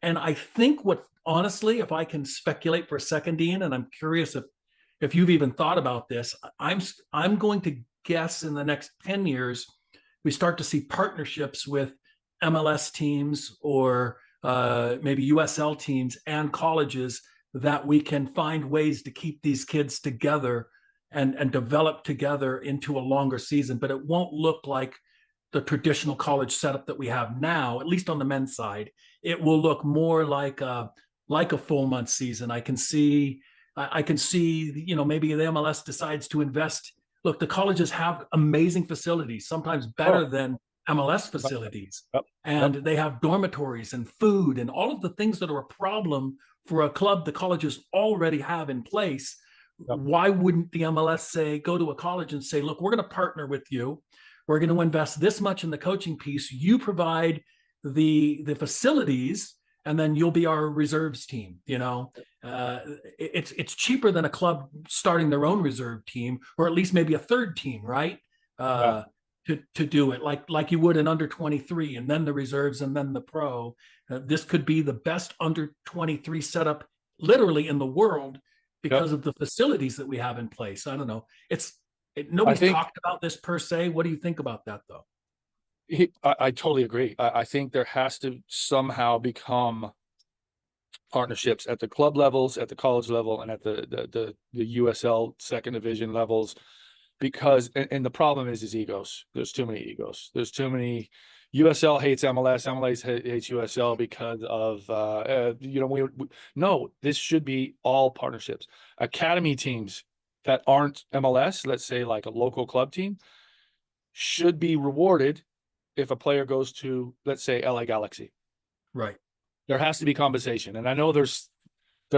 And I think what, honestly, if I can speculate for a second, Ian, and I'm curious if you've even thought about this, I'm going to guess in the next 10 years, we start to see partnerships with MLS teams or maybe USL teams and colleges that we can find ways to keep these kids together and develop together into a longer season. But it won't look like the traditional college setup that we have now, at least on the men's side. It will look more like a full month season. I can see, maybe the MLS decides to invest. Look, the colleges have amazing facilities, sometimes Oh, better than MLS yep. facilities. Yep. Yep. And they have dormitories and food and all of the things that are a problem for a club the colleges already have in place. Yep. Why wouldn't the MLS go to a college and say, look, we're going to partner with you. We're going to invest this much in the coaching piece. You provide the facilities, and then you'll be our reserves team. It's cheaper than a club starting their own reserve team, or at least maybe a third team, right? Yeah. To do it like you would in under 23, and then the reserves, and then the pro. This could be the best under 23 setup, literally in the world, Yep. because of the facilities that we have in place. I don't know. I Nobody's think talked about this per se. What do you think about that, though? I totally agree. I think there has to somehow become partnerships at the club levels, at the college level, and at the USL second division levels, because and the problem is egos. There's too many egos. There's too many. USL hates MLS. MLS hates USL because of no. This should be all partnerships. Academy teams that aren't MLS, let's say like a local club team, should be rewarded if a player goes to, let's say, LA Galaxy. Right. There has to be compensation. And I know there's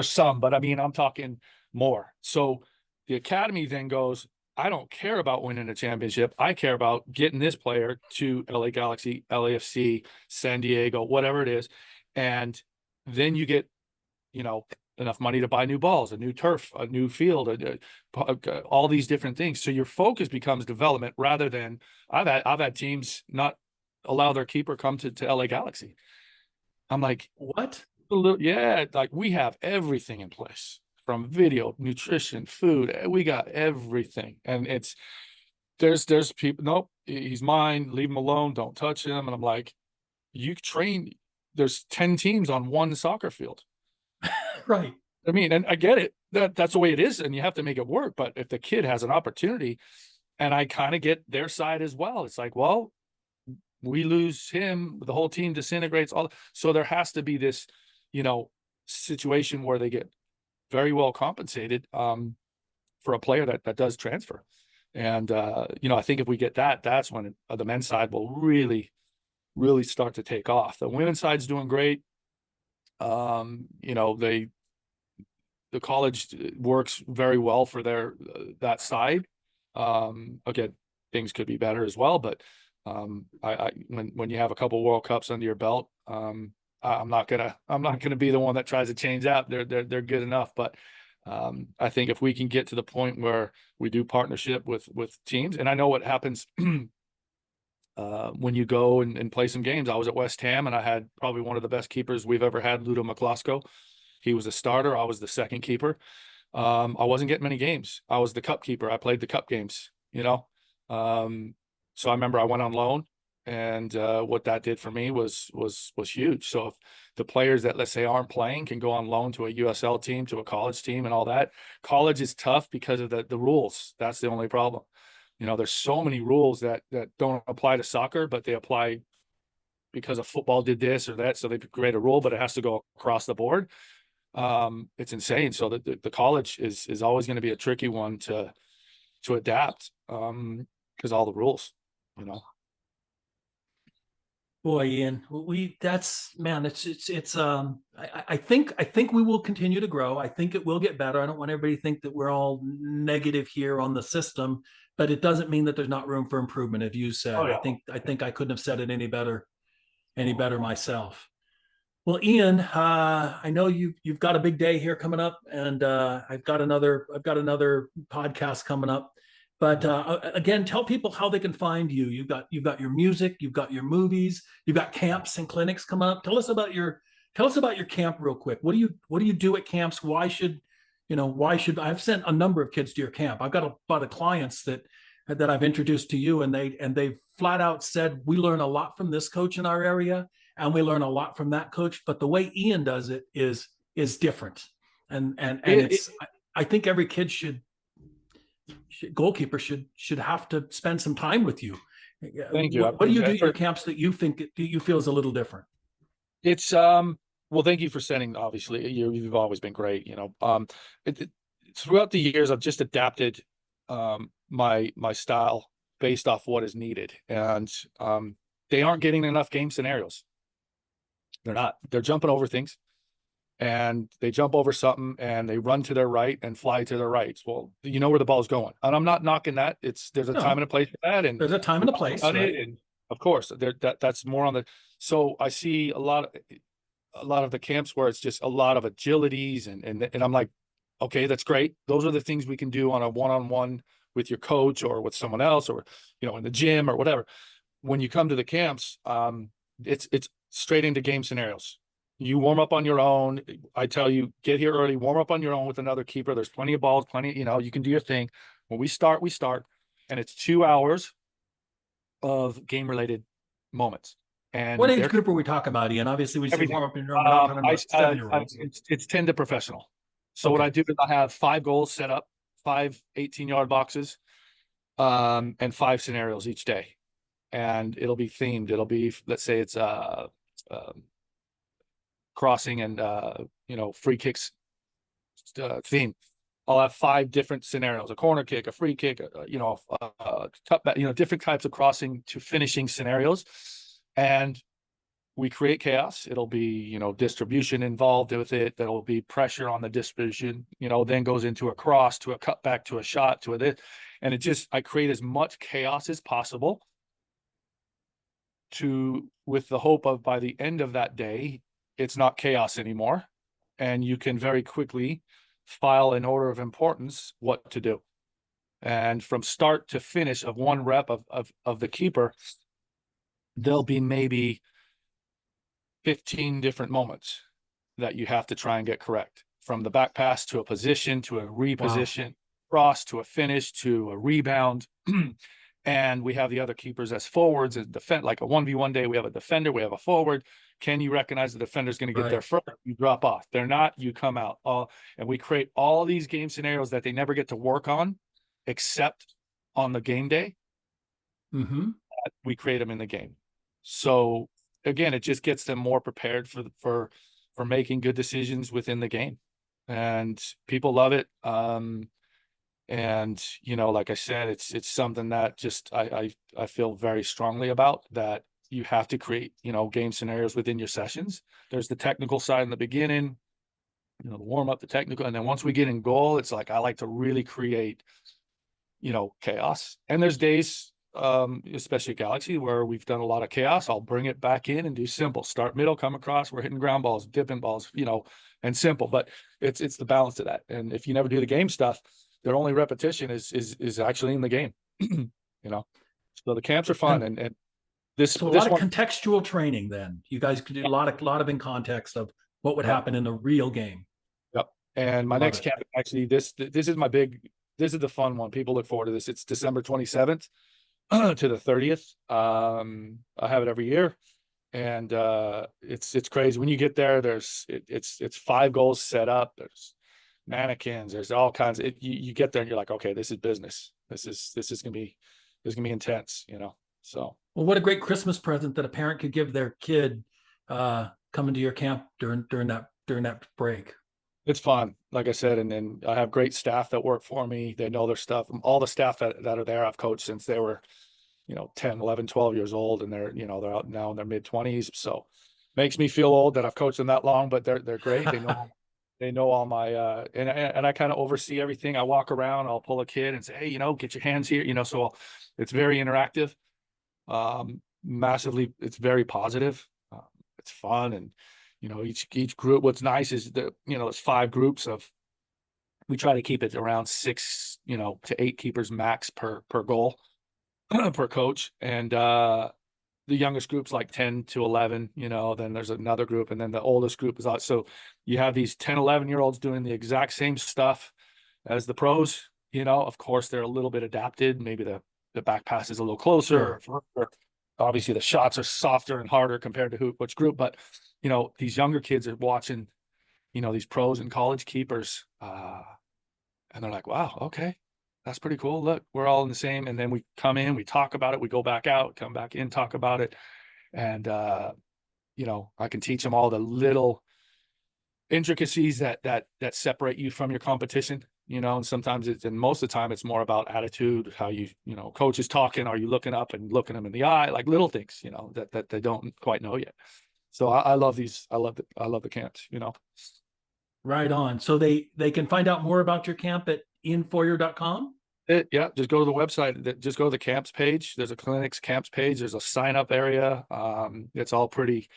some, but I mean, I'm talking more. So the academy then goes, I don't care about winning a championship. I care about getting this player to LA Galaxy, LAFC, San Diego, whatever it is. And then you get, you know, enough money to buy new balls, a new turf, a new field, all these different things. So your focus becomes development rather than I've had teams not allow their keeper come to LA Galaxy. I'm like, What? yeah, like we have everything in place from video, nutrition, food. We got everything. And there's people, nope, he's mine, leave him alone, don't touch him. And I'm like, you train, there's 10 teams on one soccer field. Right. I mean, and I get it. That's the way it is, and you have to make it work. But if the kid has an opportunity, and I kind of get their side as well, it's like, well, we lose him, the whole team disintegrates. So there has to be this, situation where they get very well compensated for a player that does transfer. And I think if we get that, that's when the men's side will really, really start to take off. The women's side's doing great. The college works very well for that side. Again, things could be better as well, but when you have a couple World Cups under your belt, I'm not gonna be the one that tries to change that. They're good enough, but I think if we can get to the point where we do partnership with teams, and I know what happens when you go and play some games. I was at West Ham and I had probably one of the best keepers we've ever had, Ludo McCloskey. He was a starter. I was the second keeper. I wasn't getting many games. I was the cup keeper. I played the cup games, you know. So I remember I went on loan, and what that did for me was huge. So if the players that, let's say, aren't playing can go on loan to a USL team, to a college team, and all that. College is tough because of the rules. That's the only problem. You know, there's so many rules that don't apply to soccer, but they apply because of football did this or that. So they create a rule, but it has to go across the board. It's insane. So the college is always going to be a tricky one to adapt, because all the rules, you know. Boy, Ian, we that's man, I think we will continue to grow. I think it will get better. I don't want everybody to think that we're all negative here on the system, but it doesn't mean that there's not room for improvement, as you Oh said. I yeah. think I think I couldn't have said it any better myself. Well, Ian, I know you've got a big day here coming up, and I've got another podcast coming up. But again, tell people how they can find you. You've got your music, you've got your movies, you've got camps and clinics coming up. Tell us about your camp real quick. What do you do at camps? Why should I've sent a number of kids to your camp? I've got a lot of clients that I've introduced to you, and they flat out said we learn a lot from this coach in our area and we learn a lot from that coach. But the way Ian does it is different, and It, it's I think every kid goalkeeper should have to spend some time with you. Thank you. I What do you appreciate do it. at your camps that you feel is a little different? It's well, thank you for sending. Obviously, you've always been great. You know, throughout the years, I've just adapted my style based off what is needed, and they aren't getting enough game scenarios. They're not. They're jumping over things, and they jump over something and they run to their right and fly to their right. Well, you know where the ball's going. And I'm not knocking that. There's a time No, and a place for that. And there's a time we and a all place, done it. right? And of course, that's more on the, so I see a lot of the camps where it's just a lot of agilities and I'm like, okay, that's great. Those are the things we can do on a one-on-one with your coach or with someone else, or, you know, in the gym or whatever. When you come to the camps, it's straight into game scenarios. You warm up on your own. I tell you, get here early, warm up on your own with another keeper. There's plenty of balls, plenty, you know, you can do your thing. When we start, and it's 2 hours of game related moments. What And age they're group are we talking about, Ian? Obviously, we say everything. warm up in your own. We're not talking about 7-year-olds. It's 10 to professional. So what Okay. I do is I have 5 goals set up, 5 18-yard boxes, and 5 scenarios each day. And it'll be themed. It'll be, let's say it's crossing and free kicks theme. I'll have 5 different scenarios: a corner kick, a free kick, cutback, different types of crossing to finishing scenarios. And we create chaos. It'll be, distribution involved with it. There'll be pressure on the distribution, then goes into a cross, to a cutback, to a shot, to a this. And I create as much chaos as possible, with the hope of, by the end of that day, it's not chaos anymore. And you can very quickly file in order of importance what to do. And from start to finish of one rep of the keeper, there'll be maybe 15 different moments that you have to try and get correct, from the back pass to a position, to a reposition, wow, cross to a finish, to a rebound. And we have the other keepers as forwards, as defend, like a 1v1 day. We have a defender, we have a forward. Can you recognize the defender's going to get there first? You drop off. They're not, you come out. And we create all these game scenarios that they never get to work on, except on the game day. Mm-hmm. We create them in the game. So again, it just gets them more prepared for making good decisions within the game, and people love it. And like I said, it's something that just I feel very strongly about, that you have to create game scenarios within your sessions. There's the technical side in the beginning, the warm up, the technical, and then once we get in goal, it's like I like to really create chaos. And there's days, especially Galaxy, where we've done a lot of chaos. I'll bring it back in and do simple: start middle, come across, we're hitting ground balls, dipping balls, and simple. But it's the balance of that. And if you never do the game stuff, their only repetition is actually in the game. So the camps are fun, and So a this lot of one. contextual training. Then you guys could do a lot of in context of what would Yep. happen in the real game. Yep. And my Love next it. camp, actually, this is my big, this is the fun one. People look forward to this. It's December 27th to the 30th. I have it every year, and it's crazy. When you get there, it's 5 goals set up. There's mannequins. There's all kinds of. You get there and you're like, okay, this is business. This is gonna be intense. So Well, what a great Christmas present that a parent could give their kid coming to your camp during that break. it's fun, like I said, and then I have great staff that work for me. They know their stuff. All the staff that are there, I've coached since they were 10, 11, 12 years old, and they're out now in their mid-20s. So makes me feel old that I've coached them that long, but they're great. They know all my and I kind of oversee everything. I walk around, I'll pull a kid and say, hey, get your hands here, so it's very interactive. Massively, it's very positive. It's fun, and each group. What's nice is that there's 5 groups of. We try to keep it around 6, to 8 keepers max per goal per coach, and the youngest group's like 10 to 11. Then there's another group, and then the oldest group is out. So you have these 10, 11-year-olds doing the exact same stuff as the pros. Of course they're a little bit adapted. Maybe the back pass is a little closer. Sure. Obviously the shots are softer and harder compared to which group, but these younger kids are watching these pros and college keepers, and they're like, wow, okay, that's pretty cool. Look, we're all in the same. And then we come in, we talk about it, we go back out, come back in, talk about it. And I can teach them all the little intricacies that separate you from your competition. And sometimes and most of the time it's more about attitude, how coach is talking, are you looking up and looking them in the eye, like little things, that they don't quite know yet. So I love these. I love the camps. Right on. So they can find out more about your camp at ianfeuer.com. Yeah, just go to the website. Just go to the camps page. There's a clinics camps page. There's a sign up area. It's all pretty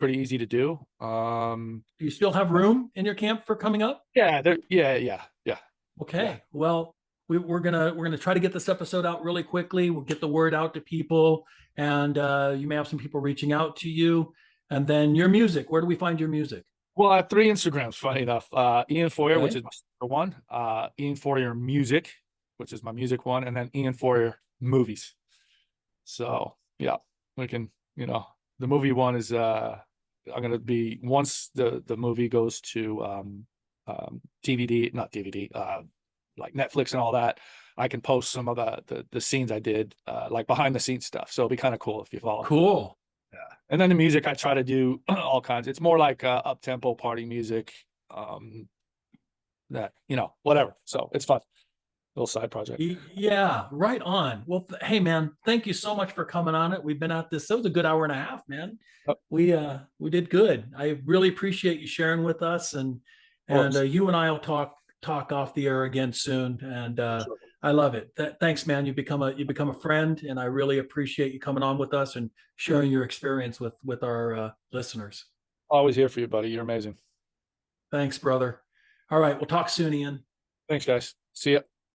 easy to do. Do you still have room in your camp for coming up? Yeah. Okay. Well, we're gonna try to get this episode out really quickly. We'll get the word out to people, and you may have some people reaching out to you. And then your music. Where do we find your music? Well, I have 3 Instagrams, funny enough. Ian Feuer, which Okay. is my one, Ian Feuer Music, which is my music one, and then Ian Feuer Movies. So yeah, we can, the movie one is I'm gonna be once the movie goes to DVD, not DVD, like Netflix and all that, I can post some of the scenes I did, like behind the scenes stuff. So it'll be kind of cool if you follow. Cool. Yeah. And then the music, I try to do all kinds. It's more like up-tempo party music, that, whatever. So it's fun. Little side project. Yeah, right on. Well, hey man, thank you so much for coming on it. We've been at this. That was a good hour and a half, man. Of We did good. I really appreciate you sharing with us, and course. you and I will talk off the air again soon. And Sure. I love it. Thanks, man. You become a friend, and I really appreciate you coming on with us and sharing your experience with our listeners. Always here for you, buddy. You're amazing. Thanks, brother. All right, we'll talk soon, Ian. Thanks, guys. See ya.